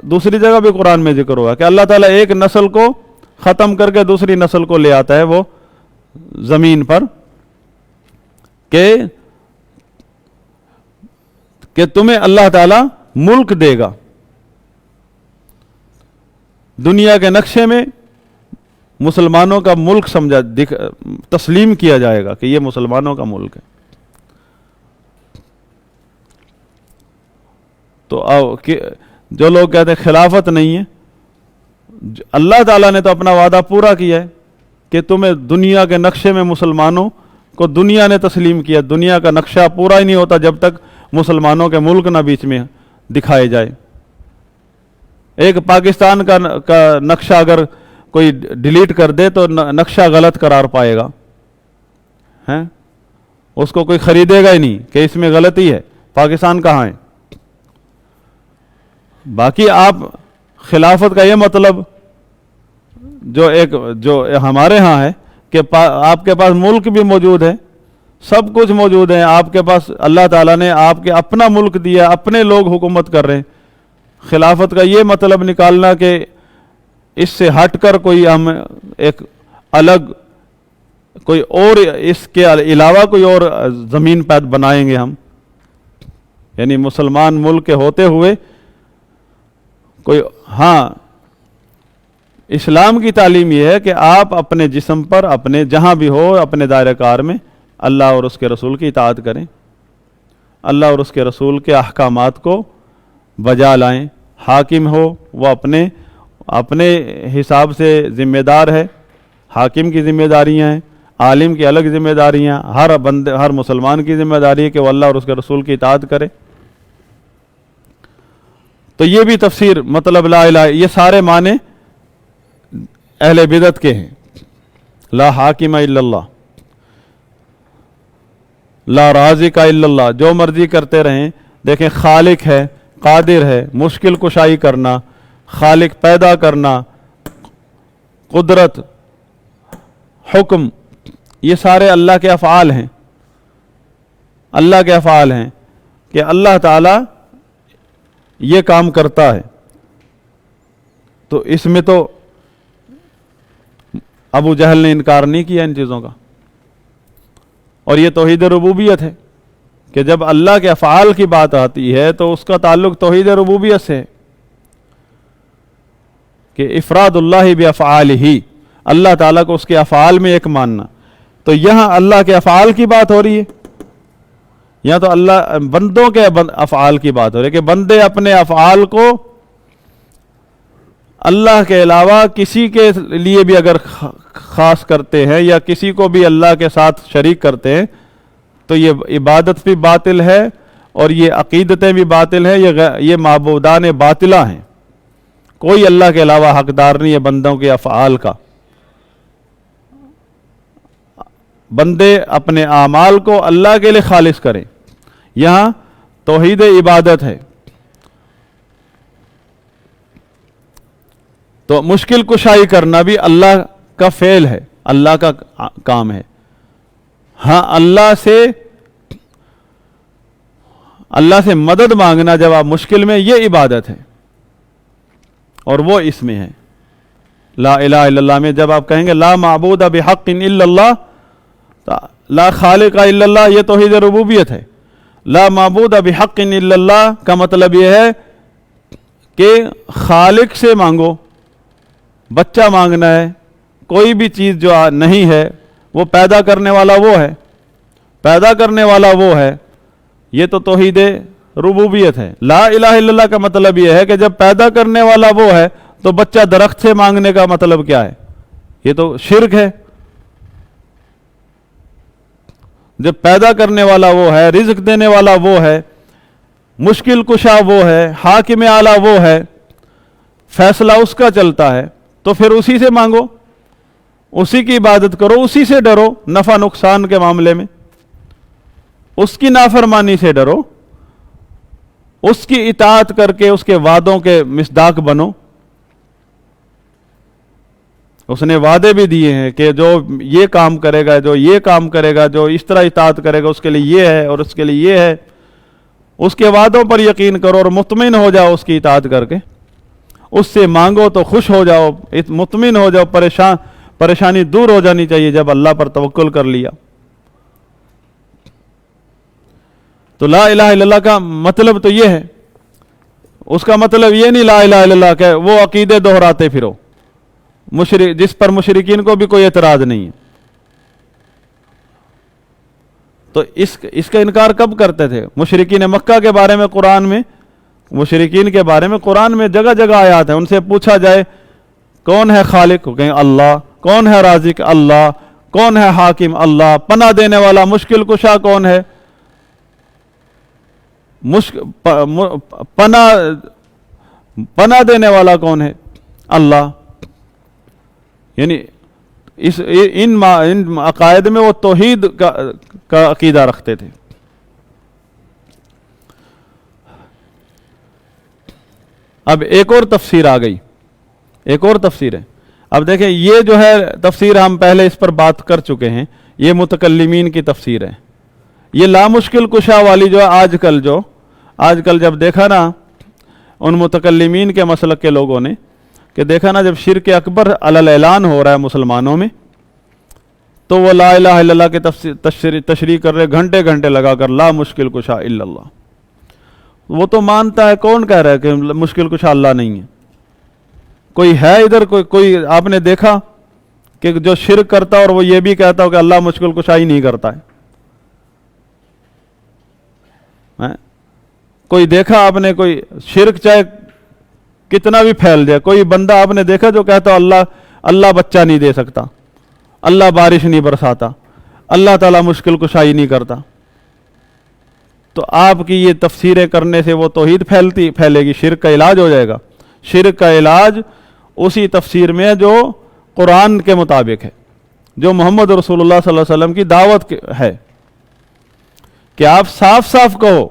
دوسری جگہ بھی قرآن میں ذکر ہوا کہ اللہ تعالیٰ ایک نسل کو ختم کر کے دوسری نسل کو لے آتا ہے وہ زمین پر، کہ تمہیں اللہ تعالیٰ ملک دے گا. دنیا کے نقشے میں مسلمانوں کا ملک تسلیم کیا جائے گا کہ یہ مسلمانوں کا ملک ہے. تو جو لوگ کہتے ہیں خلافت نہیں ہے، اللہ تعالیٰ نے تو اپنا وعدہ پورا کیا ہے کہ تمہیں دنیا کے نقشے میں مسلمانوں کو دنیا نے تسلیم کیا. دنیا کا نقشہ پورا ہی نہیں ہوتا جب تک مسلمانوں کے ملک نہ بیچ میں دکھائے جائے. ایک پاکستان کا نقشہ اگر کوئی ڈیلیٹ کر دے تو نقشہ غلط قرار پائے گا، اس کو کوئی خریدے گا ہی نہیں کہ اس میں غلطی ہے، پاکستان کہاں ہے. باقی آپ خلافت کا یہ مطلب جو ہمارے ہاں ہے کہ آپ کے پاس ملک بھی موجود ہے، سب کچھ موجود ہے آپ کے پاس، اللہ تعالیٰ نے آپ کے اپنا ملک دیا، اپنے لوگ حکومت کر رہے ہیں. خلافت کا یہ مطلب نکالنا کہ اس سے ہٹ کر کوئی ہم ایک الگ کوئی اور اس کے علاوہ کوئی اور زمین پہ بنائیں گے ہم، یعنی مسلمان ملک کے ہوتے ہوئے کوئی. ہاں اسلام کی تعلیم یہ ہے کہ آپ اپنے جسم پر اپنے جہاں بھی ہو اپنے دائرہ کار میں اللہ اور اس کے رسول کی اطاعت کریں، اللہ اور اس کے رسول کے احکامات کو بجا لائیں. حاکم ہو وہ اپنے حساب سے ذمہ دار ہے، حاکم کی ذمہ داریاں ہیں، عالم کی الگ ذمہ داریاں، ہر مسلمان کی ذمہ داری ہے کہ وہ اللہ اور اس کے رسول کی اطاعت کرے. تو یہ بھی تفسیر مطلب لا الہ، یہ سارے معنی اہل بدعت کے ہیں. لا حاکم الا اللہ، لا رازق الا اللہ، جو مرضی کرتے رہیں. دیکھیں خالق ہے، قادر ہے، مشکل کشائی کرنا، خالق پیدا کرنا، قدرت، حکم، یہ سارے اللہ کے افعال ہیں. اللہ کے افعال ہیں کہ اللہ تعالیٰ یہ کام کرتا ہے. تو اس میں تو ابو جہل نے انکار نہیں کیا ان چیزوں کا. اور یہ توحید ربوبیت ہے کہ جب اللہ کے افعال کی بات آتی ہے تو اس کا تعلق توحید ربوبیت سے ہے کہ افراد اللہ بافعالہ، اللہ تعالیٰ کو اس کے افعال میں ایک ماننا. تو یہاں اللہ کے افعال کی بات ہو رہی ہے، یہاں تو اللہ بندوں کے افعال کی بات ہو رہی ہے کہ بندے اپنے افعال کو اللہ کے علاوہ کسی کے لیے بھی اگر خاص کرتے ہیں یا کسی کو بھی اللہ کے ساتھ شریک کرتے ہیں تو یہ عبادت بھی باطل ہے اور یہ عقیدتیں بھی باطل ہیں، یہ معبودان باطلہ ہیں. کوئی اللہ کے علاوہ حقدار نہیں ہے بندوں کے افعال کا. بندے اپنے اعمال کو اللہ کے لیے خالص کریں. یہاں توحید عبادت ہے. تو مشکل کشائی کرنا بھی اللہ کا فعل ہے، اللہ کا کام ہے. ہاں اللہ سے مدد مانگنا جب آپ مشکل میں، یہ عبادت ہے اور وہ اس میں ہے. لا الہ الا اللہ میں جب آپ کہیں گے لا معبود بحق الا اللہ، لا خالق الا اللہ، یہ توحید ربوبیت ہے. لا معبود بحق الا اللہ کا مطلب یہ ہے کہ خالق سے مانگو. بچہ مانگنا ہے، کوئی بھی چیز جو نہیں ہے، وہ پیدا کرنے والا وہ ہے، پیدا کرنے والا وہ ہے. یہ تو توحید ربوبیت ہے. لا الہ الا اللہ کا مطلب یہ ہے کہ جب پیدا کرنے والا وہ ہے تو بچہ درخت سے مانگنے کا مطلب کیا ہے؟ یہ تو شرک ہے۔ جب پیدا کرنے والا وہ ہے، رزق دینے والا وہ ہے، مشکل کشا وہ ہے، حاکم اعلیٰ وہ ہے، فیصلہ اس کا چلتا ہے، تو پھر اسی سے مانگو، اسی کی عبادت کرو، اسی سے ڈرو نفع نقصان کے معاملے میں، اس کی نافرمانی سے ڈرو، اس کی اطاعت کر کے اس کے وعدوں کے مصداق بنو۔ اس نے وعدے بھی دیے ہیں کہ جو یہ کام کرے گا، جو یہ کام کرے گا، جو اس طرح اطاعت کرے گا، اس کے لیے یہ ہے اور اس کے لیے یہ ہے۔ اس کے وعدوں پر یقین کرو اور مطمئن ہو جاؤ اس کی اطاعت کر کے، اس سے مانگو تو خوش ہو جاؤ، مطمئن ہو جاؤ، پریشانی دور ہو جانی چاہیے جب اللہ پر توکل کر لیا۔ تو لا الہ الا اللہ کا مطلب تو یہ ہے، اس کا مطلب یہ نہیں لا الہ الا اللہ کہ وہ عقیدے دہراتے پھرو، جس پر مشرکین کو بھی کوئی اعتراض نہیں ہے۔ تو اس کا انکار کب کرتے تھے؟ مشرکین مکہ کے بارے میں قرآن میں، مشرکین کے بارے میں قرآن میں جگہ جگہ آیات ہیں، ان سے پوچھا جائے کون ہے خالق، کہیں اللہ، کون ہے رازق، اللہ، کون ہے حاکم، اللہ، پناہ دینے والا، مشکل کشا کون ہے، پناہ دینے والا کون ہے، اللہ۔ یعنی ان عقائد میں وہ توحید کا عقیدہ رکھتے تھے۔ اب ایک اور تفسیر آ گئی، ایک اور تفسیر ہے۔ اب دیکھیں یہ جو ہے تفسیر ہم پہلے اس پر بات کر چکے ہیں، یہ متکلمین کی تفسیر ہے۔ یہ لامشکل کشا والی جو آج کل جب دیکھا نا ان متکلمین کے مسلک کے لوگوں نے کہ دیکھا نا جب شرک اکبر علی اعلان ہو رہا ہے مسلمانوں میں، تو وہ لا الہ الا اللہ کے تشریح کر رہے گھنٹے گھنٹے لگا کر، لا مشکل کشا الا اللہ۔ وہ تو مانتا ہے، کون کہہ رہا ہے کہ مشکل کشا اللہ نہیں ہے؟ کوئی ہے ادھر کوئی آپ نے دیکھا کہ جو شرک کرتا اور وہ یہ بھی کہتا ہو کہ اللہ مشکل کشا ہی نہیں کرتا ہے؟ کوئی دیکھا آپ نے کوئی شرک چاہے کتنا بھی پھیل جائے، کوئی بندہ آپ نے دیکھا جو کہتا اللہ بچہ نہیں دے سکتا، اللہ بارش نہیں برساتا، اللہ تعالیٰ مشکل کشائی نہیں کرتا؟ تو آپ کی یہ تفسیریں کرنے سے وہ توحید پھیلے گی، شرک کا علاج ہو جائے گا۔ شرک کا علاج اسی تفسیر میں جو قرآن کے مطابق ہے، جو محمد رسول اللہ صلی اللہ علیہ وسلم کی دعوت ہے، کہ آپ صاف صاف کہو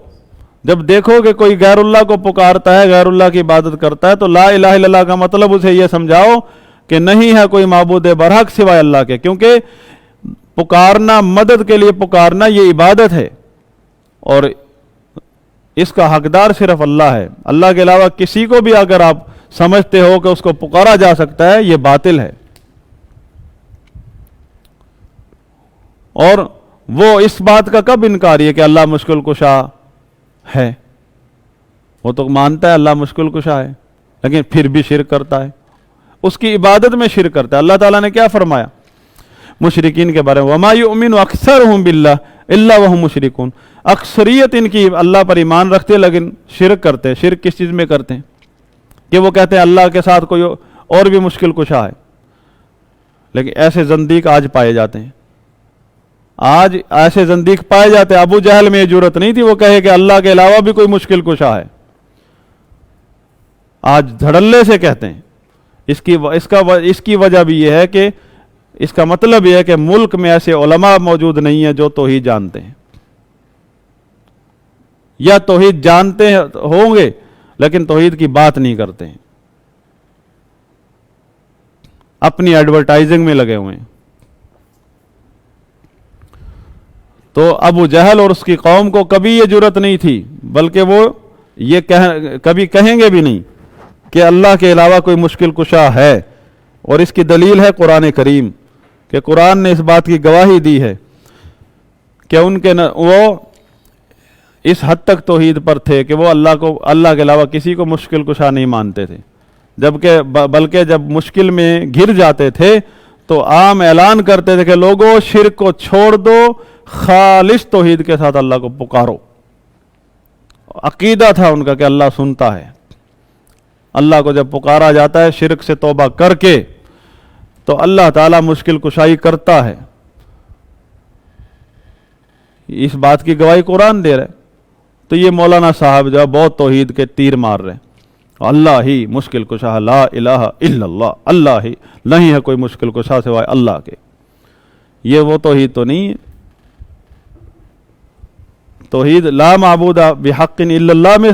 جب دیکھو کہ کوئی غیر اللہ کو پکارتا ہے، غیر اللہ کی عبادت کرتا ہے، تو لا الہ الا اللہ کا مطلب اسے یہ سمجھاؤ کہ نہیں ہے کوئی معبود برحق سوائے اللہ کے، کیونکہ پکارنا، مدد کے لیے پکارنا یہ عبادت ہے، اور اس کا حقدار صرف اللہ ہے۔ اللہ کے علاوہ کسی کو بھی اگر آپ سمجھتے ہو کہ اس کو پکارا جا سکتا ہے، یہ باطل ہے۔ اور وہ اس بات کا کب انکار ہے کہ اللہ مشکل کشا ہے؟ وہ تو مانتا ہے اللہ مشکل کشا ہے، لیکن پھر بھی شرک کرتا ہے، اس کی عبادت میں شرک کرتا ہے۔ اللہ تعالیٰ نے کیا فرمایا مشرکین کے بارے میں؟ وَمَا يُؤْمِنُ أَكْثَرُهُمْ بِاللَّهِ إِلَّا وَهُمْ مُشْرِكُونَ۔ اکثریت ان کی اللہ پر ایمان رکھتے لیکن شرک کرتے۔ شرک کس چیز میں کرتے ہیں؟ کہ وہ کہتے ہیں اللہ کے ساتھ کوئی اور بھی مشکل کشا ہے۔ لیکن ایسے زندیق آج پائے جاتے ہیں، آج ایسے زندیق پائے جاتے ہیں۔ ابو جہل میں یہ جرت نہیں تھی وہ کہے کہ اللہ کے علاوہ بھی کوئی مشکل کشا ہے، آج دھڑلے سے کہتے ہیں۔ اس کی وجہ بھی یہ ہے کہ اس کا مطلب یہ ہے کہ ملک میں ایسے علماء موجود نہیں ہیں جو توحید جانتے ہیں، یا توحید جانتے ہوں گے لیکن توحید کی بات نہیں کرتے ہیں، اپنی ایڈورٹائزنگ میں لگے ہوئے ہیں۔ تو ابو جہل اور اس کی قوم کو کبھی یہ جرت نہیں تھی، بلکہ وہ یہ کبھی کہیں گے بھی نہیں کہ اللہ کے علاوہ کوئی مشکل کشا ہے۔ اور اس کی دلیل ہے قرآن کریم، کہ قرآن نے اس بات کی گواہی دی ہے کہ وہ اس حد تک توحید پر تھے کہ وہ اللہ کے علاوہ کسی کو مشکل کشا نہیں مانتے تھے، بلکہ جب مشکل میں گر جاتے تھے تو عام اعلان کرتے تھے کہ لوگوں شرک کو چھوڑ دو، خالص توحید کے ساتھ اللہ کو پکارو۔ عقیدہ تھا ان کا کہ اللہ سنتا ہے، اللہ کو جب پکارا جاتا ہے شرک سے توبہ کر کے تو اللہ تعالیٰ مشکل کشائی کرتا ہے. اس بات کی گواہی قرآن دے رہا ہے. تو یہ مولانا صاحب جو ہے بہت توحید کے تیر مار رہے ہیں. اللہ ہی مشکل کشا، لا الہ الا اللہ، اللہ ہی، نہیں ہے کوئی مشکل کشا سوائے اللہ کے. یہ وہ توحید تو نہیں ہے. توحید لا معبود بحق الا اللہ میں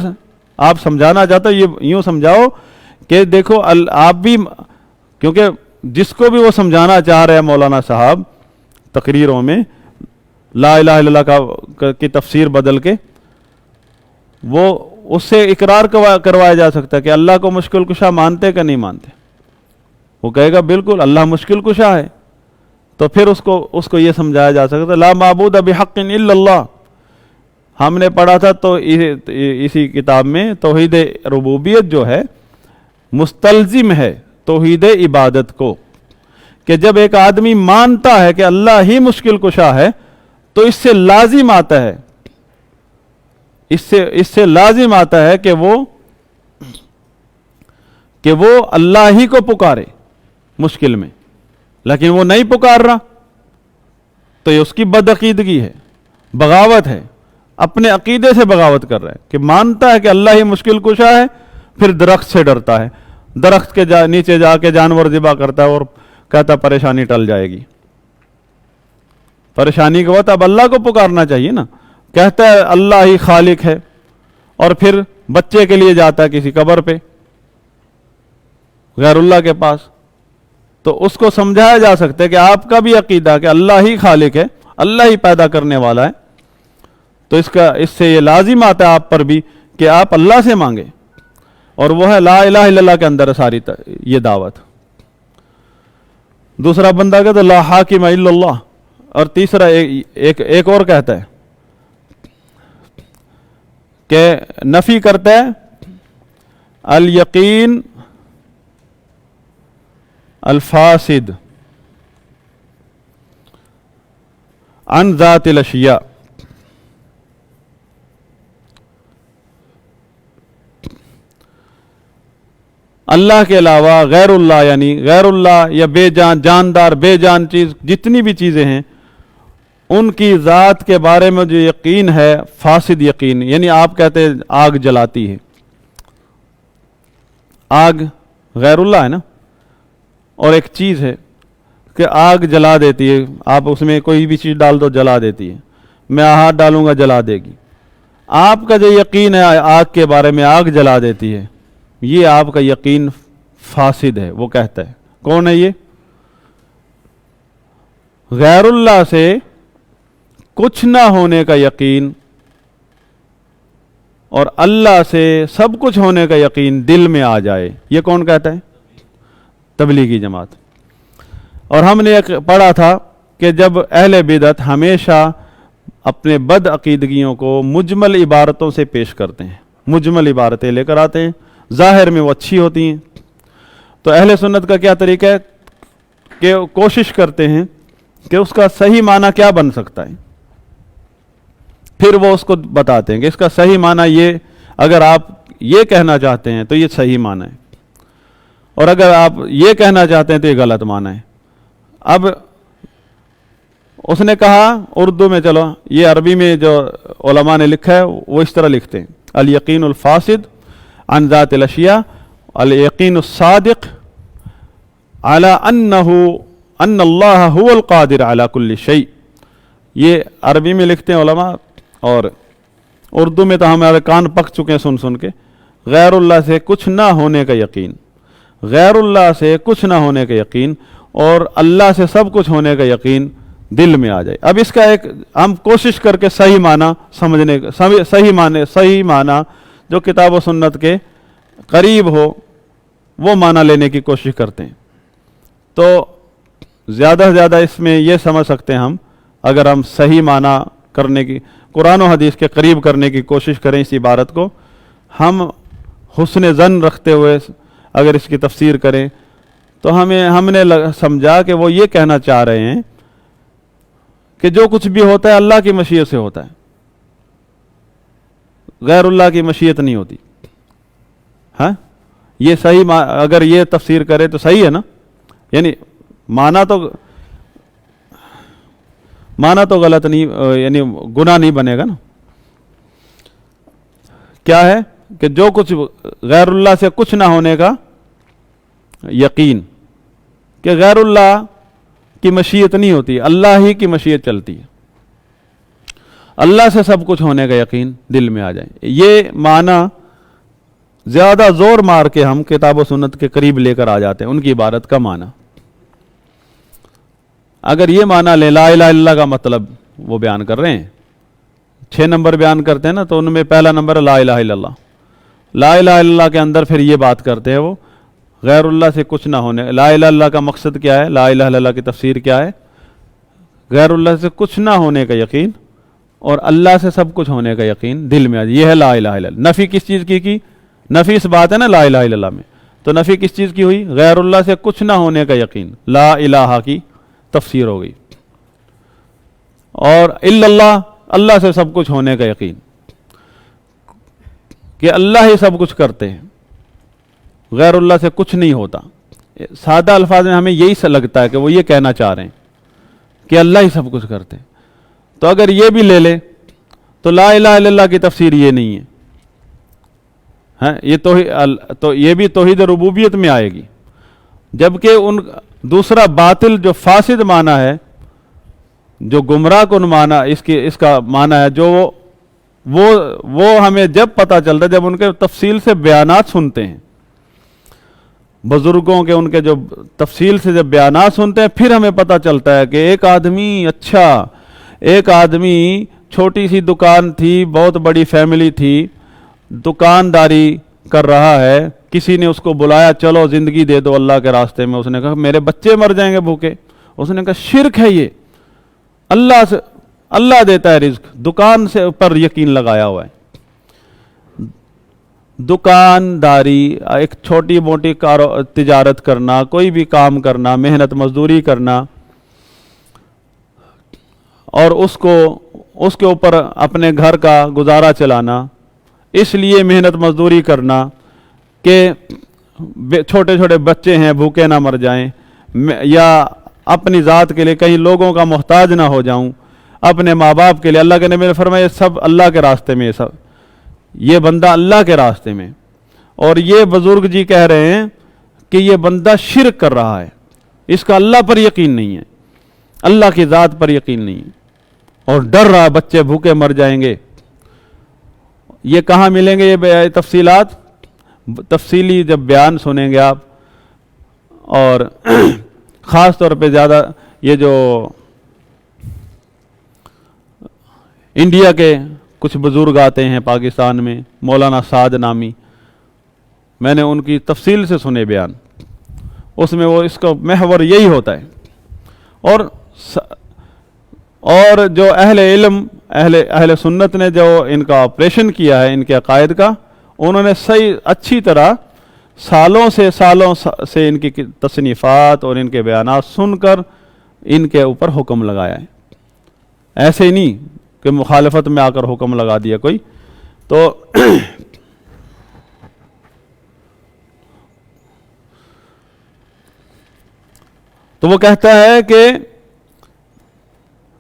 آپ سمجھانا چاہتے ہو، یہ یوں سمجھاؤ کہ دیکھو آپ بھی، کیونکہ جس کو بھی وہ سمجھانا چاہ رہے ہیں مولانا صاحب تقریروں میں لا الہ الا اللہ کی تفسیر بدل کے، وہ اس سے اقرار کروایا جا سکتا ہے کہ اللہ کو مشکل کشا مانتے کہ نہیں مانتے. وہ کہے گا بالکل اللہ مشکل کشا ہے. تو پھر اس کو یہ سمجھایا جا سکتا ہے لا معبود بحق الا اللہ. ہم نے پڑھا تھا تو اسی کتاب میں توحید ربوبیت جو ہے مستلزم ہے توحید عبادت کو، کہ جب ایک آدمی مانتا ہے کہ اللہ ہی مشکل کشا ہے تو اس سے لازم آتا ہے، اس سے لازم آتا ہے کہ وہ اللہ ہی کو پکارے مشکل میں. لیکن وہ نہیں پکار رہا تو یہ اس کی بدعقیدگی ہے، بغاوت ہے، اپنے عقیدے سے بغاوت کر رہا ہے کہ مانتا ہے کہ اللہ ہی مشکل کشا ہے، پھر درخت سے ڈرتا ہے، درخت کے نیچے جا کے جانور ذبح کرتا ہے اور کہتا پریشانی ٹل جائے گی. پریشانی کے وقت اب اللہ کو پکارنا چاہیے نا. کہتا ہے اللہ ہی خالق ہے اور پھر بچے کے لیے جاتا ہے کسی قبر پہ غیر اللہ کے پاس. تو اس کو سمجھایا جا سکتا ہے کہ آپ کا بھی عقیدہ کہ اللہ ہی خالق ہے، اللہ ہی پیدا کرنے والا ہے، تو اس سے یہ لازم آتا ہے آپ پر بھی کہ آپ اللہ سے مانگیں. اور وہ ہے لا الہ الا اللہ کے اندر ہے ساری یہ دعوت. دوسرا بندہ کہتا ہے لا حاکم الا اللہ، اور تیسرا ایک اور کہتا ہے کہ نفی کرتا ہے الیقین الفاسد عن ذات الاشیاء. اللہ کے علاوہ غیر اللہ، یعنی غیر اللہ یا بے جان، جاندار بے جان چیز جتنی بھی چیزیں ہیں ان کی ذات کے بارے میں جو یقین ہے فاسد یقین. یعنی آپ کہتے ہیں آگ جلاتی ہے، آگ غیر اللہ ہے نا، اور ایک چیز ہے کہ آگ جلا دیتی ہے، آپ اس میں کوئی بھی چیز ڈال دو جلا دیتی ہے، میں ہاتھ ڈالوں گا جلا دے گی. آپ کا جو یقین ہے آگ کے بارے میں آگ جلا دیتی ہے، یہ آپ کا یقین فاسد ہے. وہ کہتا ہے کون ہے یہ؟ غیر اللہ سے کچھ نہ ہونے کا یقین اور اللہ سے سب کچھ ہونے کا یقین دل میں آ جائے، یہ کون کہتا ہے؟ تبلیغی جماعت. اور ہم نے پڑھا تھا کہ جب اہل بدعت ہمیشہ اپنے بد عقیدگیوں کو مجمل عبارتوں سے پیش کرتے ہیں، مجمل عبارتیں لے کر آتے ہیں، ظاہر میں وہ اچھی ہوتی ہیں. تو اہل سنت کا کیا طریقہ ہے کہ کوشش کرتے ہیں کہ اس کا صحیح معنی کیا بن سکتا ہے، پھر وہ اس کو بتاتے ہیں کہ اس کا صحیح معنی یہ، اگر آپ یہ کہنا چاہتے ہیں تو یہ صحیح معنی ہے، اور اگر آپ یہ کہنا چاہتے ہیں تو یہ غلط معنی ہے. اب اس نے کہا اردو میں، چلو یہ عربی میں جو علماء نے لکھا ہے وہ اس طرح لکھتے ہیں الیقین الفاسد عن ذات الاشیاء الیقین الصادق علی ان اللہ هو القادر علی کل شیء. یہ عربی میں لکھتے ہیں علماء، اور اردو میں تو ہمارے کان پک چکے ہیں سن سن کے. غیر اللہ سے کچھ نہ ہونے کا یقین، غیر اللہ سے کچھ نہ ہونے کا یقین اور اللہ سے سب کچھ ہونے کا یقین دل میں آ جائے. اب اس کا ایک ہم کوشش کر کے صحیح معنی سمجھنے کا، صحیح معنی جو کتاب و سنت کے قریب ہو وہ معنی لینے کی کوشش کرتے ہیں. تو زیادہ سے زیادہ اس میں یہ سمجھ سکتے ہیں ہم، اگر ہم صحیح معنی کرنے کی، قرآن و حدیث کے قریب کرنے کی کوشش کریں اس عبارت کو، ہم حسن ظن رکھتے ہوئے اگر اس کی تفسیر کریں تو ہم نے سمجھا کہ وہ یہ کہنا چاہ رہے ہیں کہ جو کچھ بھی ہوتا ہے اللہ کی مشیت سے ہوتا ہے، غیر اللہ کی مشیت نہیں ہوتی. ہاں یہ صحیح اگر یہ تفسیر کرے تو صحیح ہے نا، یعنی معنی تو غلط نہیں، یعنی گناہ نہیں بنے گا نا۔ کیا ہے کہ جو کچھ غیر اللہ سے کچھ نہ ہونے کا یقین، کہ غیر اللہ کی مشیت نہیں ہوتی، اللہ ہی کی مشیت چلتی ہے، اللہ سے سب کچھ ہونے کا یقین دل میں آ جائے۔ یہ معنی زیادہ زور مار کے ہم کتاب و سنت کے قریب لے کر آ جاتے ہیں ان کی عبارت کا معنی۔ اگر یہ معنی لے لا الہ الا اللہ کا مطلب وہ بیان کر رہے ہیں، 6 نمبر بیان کرتے ہیں نا، تو ان میں پہلا نمبر لا الہ الا اللہ۔ لا الہ الا اللہ کے اندر پھر یہ بات کرتے ہیں وہ غیر اللہ سے کچھ نہ ہونے۔ لا الہ الا اللہ کا مقصد کیا ہے؟ لا الہ الا اللہ کی تفسیر کیا ہے؟ غیر اللہ سے کچھ نہ ہونے کا یقین اور اللہ سے سب کچھ ہونے کا یقین دل میں آ جائے، یہ ہے لا الہ الا اللہ۔ نفی کس چیز کی؟ نفی اس بات ہے نا لا الہ الا اللہ میں، تو نفی کس چیز کی ہوئی؟ غیر اللہ سے کچھ نہ ہونے کا یقین، لا الہ کی تفسیر ہو گئی۔ اور الا اللہ، اللہ سے سب کچھ ہونے کا یقین، کہ اللہ ہی سب کچھ کرتے ہیں، غیر اللہ سے کچھ نہیں ہوتا۔ سادہ الفاظ میں ہمیں یہی سا لگتا ہے کہ وہ یہ کہنا چاہ رہے ہیں کہ اللہ ہی سب کچھ کرتے ہیں۔ تو اگر یہ بھی لے لے تو لا الہ الا اللہ کی تفسیر یہ نہیں ہے، یہ تو یہ بھی توحید ربوبیت میں آئے گی، جبکہ دوسرا باطل جو فاسد معنی ہے، جو گمراہ کن معنی اس کا معنی ہے، جو وہ ہمیں جب پتہ چلتا ہے جب ان کے تفصیل سے بیانات سنتے ہیں، بزرگوں کے ان کے جو تفصیل سے جب بیانات سنتے ہیں، پھر ہمیں پتہ چلتا ہے کہ ایک آدمی چھوٹی سی دکان تھی، بہت بڑی فیملی تھی، دکانداری کر رہا ہے، کسی نے اس کو بلایا چلو زندگی دے دو اللہ کے راستے میں، اس نے کہا میرے بچے مر جائیں گے بھوکے، اس نے کہا شرک ہے یہ، اللہ دیتا ہے رزق، دکان سے پر یقین لگایا ہوا ہے۔ دکانداری، ایک چھوٹی موٹی تجارت کرنا، کوئی بھی کام کرنا، محنت مزدوری کرنا، اور اس کے اوپر اپنے گھر کا گزارا چلانا، اس لیے محنت مزدوری کرنا کہ چھوٹے چھوٹے بچے ہیں بھوکے نہ مر جائیں، یا اپنی ذات کے لیے کہیں لوگوں کا محتاج نہ ہو جاؤں، اپنے ماں باپ کے لیے۔ اللہ کے نبی نے فرمایا یہ سب اللہ کے راستے میں، یہ بندہ اللہ کے راستے میں۔ اور یہ بزرگ جی کہہ رہے ہیں کہ یہ بندہ شرک کر رہا ہے، اس کا اللہ پر یقین نہیں ہے، اللہ کی ذات پر یقین نہیں ہے، اور ڈر رہا بچے بھوکے مر جائیں گے۔ یہ کہاں ملیں گے یہ تفصیلات؟ تفصیلی جب بیان سنیں گے آپ، اور خاص طور پہ زیادہ یہ جو انڈیا کے کچھ بزرگ آتے ہیں پاکستان میں، مولانا سعد نامی، میں نے ان کی تفصیل سے سنے بیان، اس میں وہ اس کا محور یہی ہوتا ہے۔ اور جو اہل علم، اہل سنت نے جو ان کا آپریشن کیا ہے ان کے عقائد کا، انہوں نے صحیح اچھی طرح سالوں سے ان کی تصنیفات اور ان کے بیانات سن کر ان کے اوپر حکم لگایا ہے، ایسے ہی نہیں کہ مخالفت میں آ کر حکم لگا دیا کوئی۔ تو وہ کہتا ہے کہ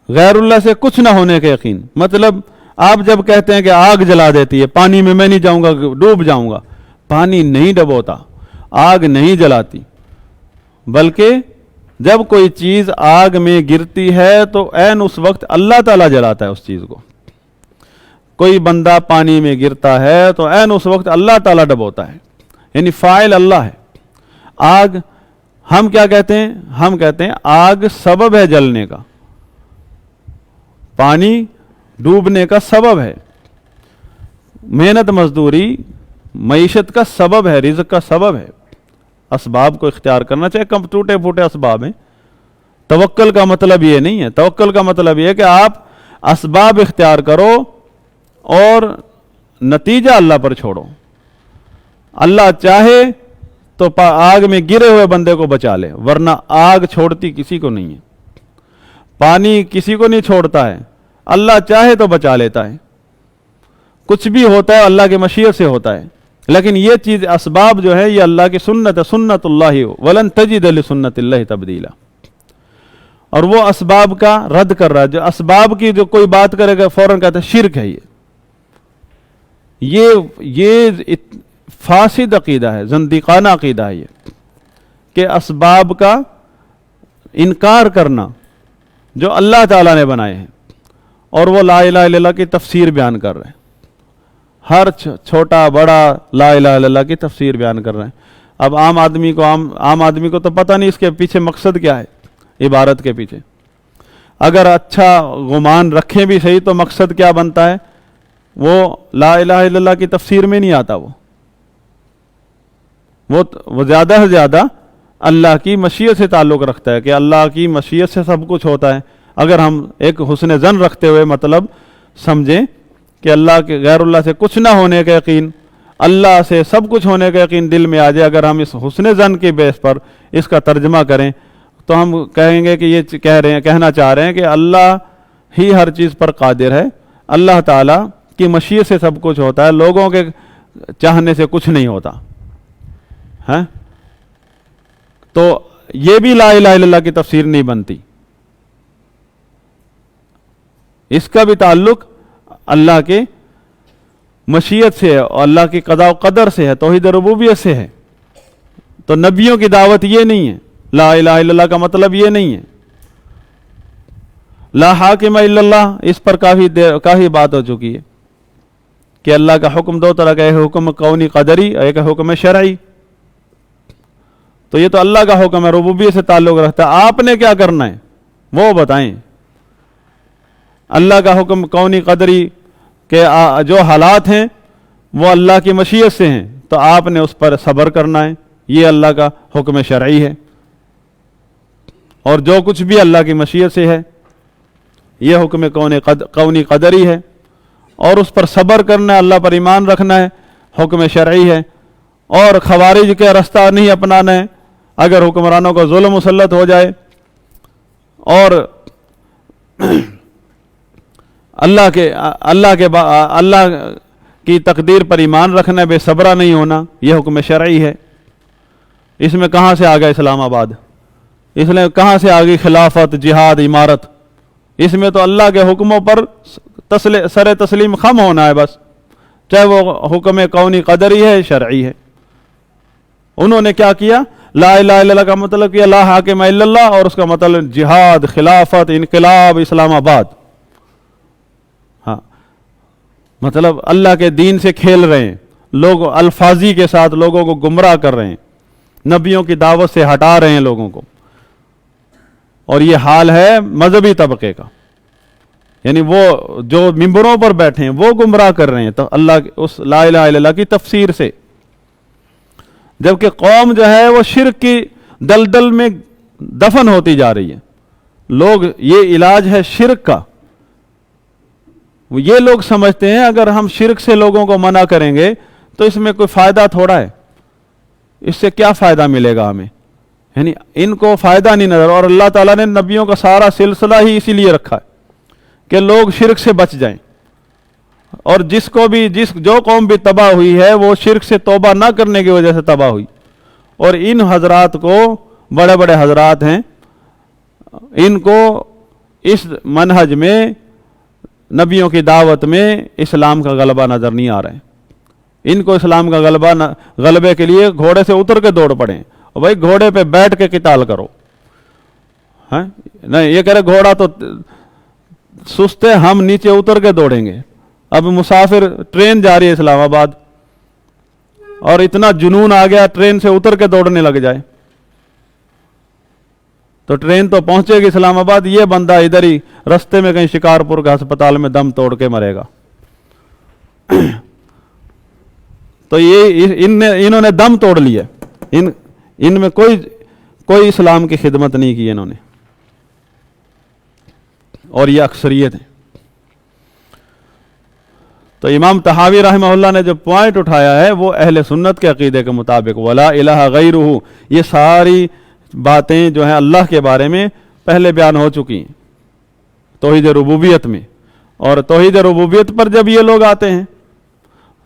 غیر اللہ سے کچھ نہ ہونے کا یقین، مطلب آپ جب کہتے ہیں کہ آگ جلا دیتی ہے، پانی میں میں نہیں جاؤں گا ڈوب جاؤں گا، پانی نہیں ڈبوتا، آگ نہیں جلاتی، بلکہ جب کوئی چیز آگ میں گرتی ہے تو عین اس وقت اللہ تعالیٰ جلاتا ہے اس چیز کو۔ کوئی بندہ پانی میں گرتا ہے تو عین اس وقت اللہ تعالیٰ ڈبوتا ہے، یعنی فاعل اللہ ہے۔ آگ ہم کیا کہتے ہیں؟ ہم کہتے ہیں آگ سبب ہے جلنے کا، پانی ڈوبنے کا سبب ہے، محنت مزدوری معیشت کا سبب ہے، رزق کا سبب ہے۔ اسباب کو اختیار کرنا چاہے، کم ٹوٹے پھوٹے اسباب ہیں۔ توکل کا مطلب یہ نہیں ہے، توکل کا مطلب یہ ہے کہ آپ اسباب اختیار کرو اور نتیجہ اللہ پر چھوڑو۔ اللہ چاہے تو آگ میں گرے ہوئے بندے کو بچا لے، ورنہ آگ چھوڑتی کسی کو نہیں ہے، پانی کسی کو نہیں چھوڑتا ہے، اللہ چاہے تو بچا لیتا ہے۔ کچھ بھی ہوتا ہے اللہ کی مشیت سے ہوتا ہے، لیکن یہ چیز اسباب جو ہے یہ اللہ کی سنت ہے، سنت اللہ ولن تجد لسنت اللہ تبدیلا، اور وہ اسباب کا رد کر رہا ہے۔ جو اسباب کی جو کوئی بات کرے گا فوراً کہتا ہے شرک ہے، یہ فاسد عقیدہ ہے، زندیقانہ عقیدہ ہے یہ، کہ اسباب کا انکار کرنا جو اللہ تعالیٰ نے بنائے ہیں، اور وہ لا الہ الا اللہ کی تفسیر بیان کر رہے ہیں، ہر چھوٹا بڑا لا الہ الا اللہ کی تفسیر بیان کر رہے ہیں۔ اب عام آدمی کو تو پتہ نہیں اس کے پیچھے مقصد کیا ہے، عبارت کے پیچھے اگر اچھا گمان رکھیں بھی صحیح تو مقصد کیا بنتا ہے، وہ لا الہ الا اللہ کی تفسیر میں نہیں آتا، وہ زیادہ سے زیادہ اللہ کی مشیت سے تعلق رکھتا ہے کہ اللہ کی مشیت سے سب کچھ ہوتا ہے۔ اگر ہم ایک حسن ظن رکھتے ہوئے مطلب سمجھیں کہ اللہ کے غیر اللہ سے کچھ نہ ہونے کا یقین، اللہ سے سب کچھ ہونے کا یقین دل میں آ جائے، اگر ہم اس حسن ظن کے بیس پر اس کا ترجمہ کریں تو ہم کہیں گے کہ یہ کہنا چاہ رہے ہیں کہ اللہ ہی ہر چیز پر قادر ہے، اللہ تعالیٰ کی مشیت سے سب کچھ ہوتا ہے، لوگوں کے چاہنے سے کچھ نہیں ہوتا ہے۔ تو یہ بھی لا الہ الا اللہ کی تفسیر نہیں بنتی، اس کا بھی تعلق اللہ کے مشیت سے ہے اور اللہ کی قضاء و قدر سے ہے، توحید ربوبیت سے ہے۔ تو نبیوں کی دعوت یہ نہیں ہے، لا الہ الا اللہ کا مطلب یہ نہیں ہے۔ لا حاکم الا اللہ، اس پر کافی بات ہو چکی ہے کہ اللہ کا حکم دو طرح کا، ایک حکم کونی قدری، ایک حکم شرعی۔ تو یہ تو اللہ کا حکم ہے، ربوبیت سے تعلق رکھتا ہے، آپ نے کیا کرنا ہے وہ بتائیں۔ اللہ کا حکم کونی قدری کہ جو حالات ہیں وہ اللہ کی مشیت سے ہیں، تو آپ نے اس پر صبر کرنا ہے، یہ اللہ کا حکم شرعی ہے۔ اور جو کچھ بھی اللہ کی مشیت سے ہے یہ حکم کونی قدری ہے، اور اس پر صبر کرنا ہے، اللہ پر ایمان رکھنا ہے، حکم شرعی ہے۔ اور خوارج کا راستہ نہیں اپنانا ہے، اگر حکمرانوں کو ظلم مسلط ہو جائے، اور اللہ کی تقدیر پر ایمان رکھنا، بے صبرا نہیں ہونا، یہ حکم شرعی ہے۔ اس میں کہاں سے آ گیا اسلام آباد، اس میں کہاں سے آ گئی خلافت، جہاد، امارت؟ اس میں تو اللہ کے حکموں پر سر تسلیم خم ہونا ہے بس، چاہے وہ حکم کونی قدری ہے شرعی ہے۔ انہوں نے کیا کیا، لا الہ الا اللہ کا مطلب کیا لا حاکم الا اللہ، اور اس کا مطلب جہاد، خلافت، انقلاب، اسلام آباد۔ ہاں، مطلب اللہ کے دین سے کھیل رہے ہیں لوگ، الفاظی کے ساتھ لوگوں کو گمراہ کر رہے ہیں، نبیوں کی دعوت سے ہٹا رہے ہیں لوگوں کو۔ اور یہ حال ہے مذہبی طبقے کا، یعنی وہ جو ممبروں پر بیٹھے ہیں وہ گمراہ کر رہے ہیں تو اللہ اس لا الہ الا اللہ کی تفسیر سے، جبکہ قوم جو ہے وہ شرک کی دلدل میں دفن ہوتی جا رہی ہے۔ لوگ، یہ علاج ہے شرک کا، یہ لوگ سمجھتے ہیں اگر ہم شرک سے لوگوں کو منع کریں گے تو اس میں کوئی فائدہ تھوڑا ہے، اس سے کیا فائدہ ملے گا ہمیں، یعنی ان کو فائدہ نہیں نظر۔ اور اللہ تعالیٰ نے نبیوں کا سارا سلسلہ ہی اسی لیے رکھا ہے کہ لوگ شرک سے بچ جائیں، اور جو قوم بھی تباہ ہوئی ہے وہ شرک سے توبہ نہ کرنے کی وجہ سے تباہ ہوئی۔ اور ان حضرات کو، بڑے بڑے حضرات ہیں، ان کو اس منہج میں، نبیوں کی دعوت میں اسلام کا غلبہ نظر نہیں آ رہا ہے۔ ان کو اسلام کا غلبے کے لیے گھوڑے سے اتر کے دوڑ پڑے، اور بھائی گھوڑے پہ بیٹھ کے قتال کرو، ہاں نہیں یہ کہہ رہے گھوڑا تو سست ہے، ہم نیچے اتر کے دوڑیں گے۔ اب مسافر، ٹرین جا رہی ہے اسلام آباد، اور اتنا جنون آ گیا ٹرین سے اتر کے دوڑنے لگ جائے تو ٹرین تو پہنچے گی اسلام آباد، یہ بندہ ادھر ہی رستے میں کہیں شکارپور کے ہسپتال میں دم توڑ کے مرے گا۔ تو یہ انہوں نے دم توڑ لیا، ان میں کوئی اسلام کی خدمت نہیں کی انہوں نے، اور یہ اکثریت ہے۔ تو امام طحاوی رحمہ اللہ نے جو پوائنٹ اٹھایا ہے وہ اہل سنت کے عقیدے کے مطابق ولا الہ غیرہ، یہ ساری باتیں جو ہیں اللہ کے بارے میں پہلے بیان ہو چکی ہیں توحید ربوبیت میں، اور توحید ربوبیت پر جب یہ لوگ آتے ہیں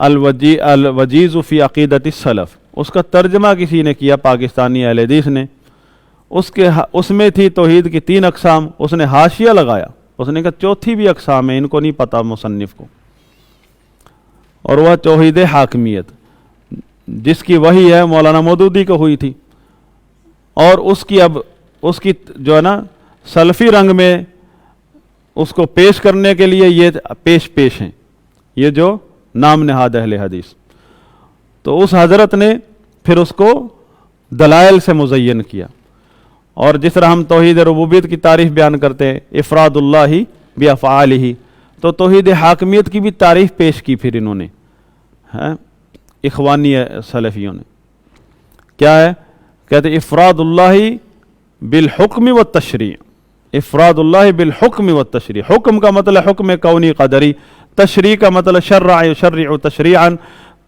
الوجیز فی عقیدت السلف، اس کا ترجمہ کسی نے کیا پاکستانی اہل حدیث نے، اس میں تھی توحید کی 3 اقسام، اس نے حاشیہ لگایا، اس نے کہا چوتھی بھی اقسام ہے، ان کو نہیں پتہ مصنف کو، اور وہ توحید حاکمیت، جس کی وحی ہے مولانا مودودی کو ہوئی تھی، اور اس کی جو ہے نا سلفی رنگ میں اس کو پیش کرنے کے لیے یہ پیش ہیں، یہ جو نام نہاد اہل حدیث، تو اس حضرت نے پھر اس کو دلائل سے مزین کیا، اور جس طرح ہم توحید ربوبیت کی تعریف بیان کرتے ہیں افراد اللہ بافعالہ، تو توحید حاکمیت کی بھی تعریف پیش کی پھر انہوں نے، اخوانی سلفیوں نے، کیا ہے؟ کہتے افراد اللہ بالحکم والتشریع، افراد اللہ بالحکم والتشریع، حکم کا مطلب حکم کونی قدری، تشریع کا مطلب شرع یشرع تشریعا،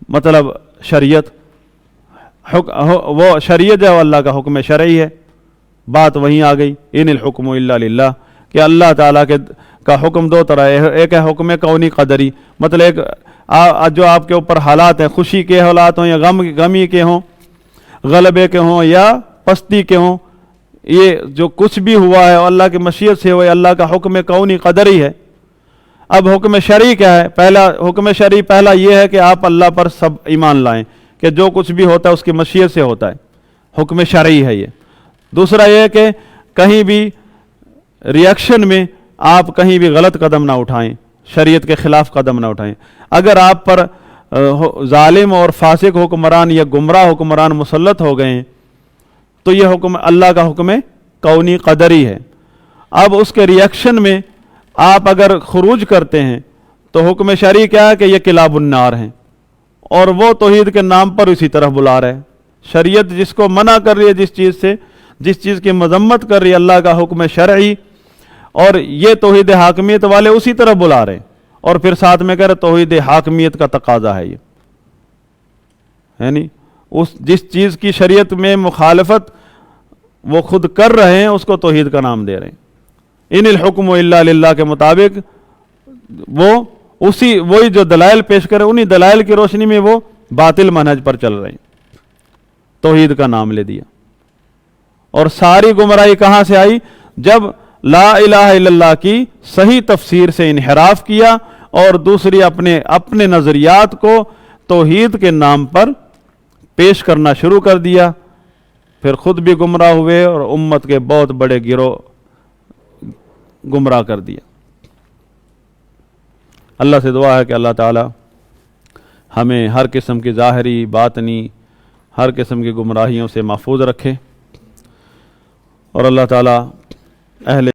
مطلب شریعت، وہ شریعت ہے وہ اللہ کا حکم شرعی ہے، بات وہیں آ گئی، ان الحکم الا للہ، کہ اللہ تعالیٰ کا حکم 2 طرح ہے، ایک ہے حکم کونی قدری، مطلب ایک جو آپ کے اوپر حالات ہیں، خوشی کے حالات ہوں یا غمی کے ہوں، غلبے کے ہوں یا پستی کے ہوں، یہ جو کچھ بھی ہوا ہے اللہ کی مشیت سے ہوا ہے، اللہ کا حکم کونی قدری ہے۔ اب حکم شرعی کیا ہے؟ حکم شرعی پہلا یہ ہے کہ آپ اللہ پر سب ایمان لائیں کہ جو کچھ بھی ہوتا ہے اس کی مشیت سے ہوتا ہے، حکم شرعی ہے یہ۔ دوسرا یہ ہے کہ کہیں بھی ریاکشن میں آپ کہیں بھی غلط قدم نہ اٹھائیں، شریعت کے خلاف قدم نہ اٹھائیں۔ اگر آپ پر ظالم اور فاسق حکمران یا گمراہ حکمران مسلط ہو گئے ہیں تو یہ حکم اللہ کا حکم کونی قدری ہے۔ اب اس کے ریاکشن میں آپ اگر خروج کرتے ہیں تو حکم شرعی کیا ہے کہ یہ کلاب النار ہیں، اور وہ توحید کے نام پر اسی طرح بلا رہے ہیں۔ شریعت جس کو منع کر رہی ہے، جس چیز کی مذمت کر رہی ہے اللہ کا حکم شرعی، اور یہ توحید حاکمیت والے اسی طرح بلا رہے ہیں، اور پھر ساتھ میں کہہ رہے توحید حاکمیت کا تقاضا ہے یہ، یعنی جس چیز کی شریعت میں مخالفت وہ خود کر رہے ہیں اس کو توحید کا نام دے رہے ہیں۔ ان الحکم الا للہ کے مطابق وہی جو دلائل پیش کرے، انہی دلائل کی روشنی میں وہ باطل منہج پر چل رہے ہیں، توحید کا نام لے دیا۔ اور ساری گمراہی کہاں سے آئی؟ جب لا الہ الا اللہ کی صحیح تفسیر سے انحراف کیا اور دوسری اپنے نظریات کو توحید کے نام پر پیش کرنا شروع کر دیا، پھر خود بھی گمراہ ہوئے اور امت کے بہت بڑے گروہ گمراہ کر دیا۔ اللہ سے دعا ہے کہ اللہ تعالی ہمیں ہر قسم کی ظاہری باطنی ہر قسم کی گمراہیوں سے محفوظ رکھے، اور اللہ تعالی اہل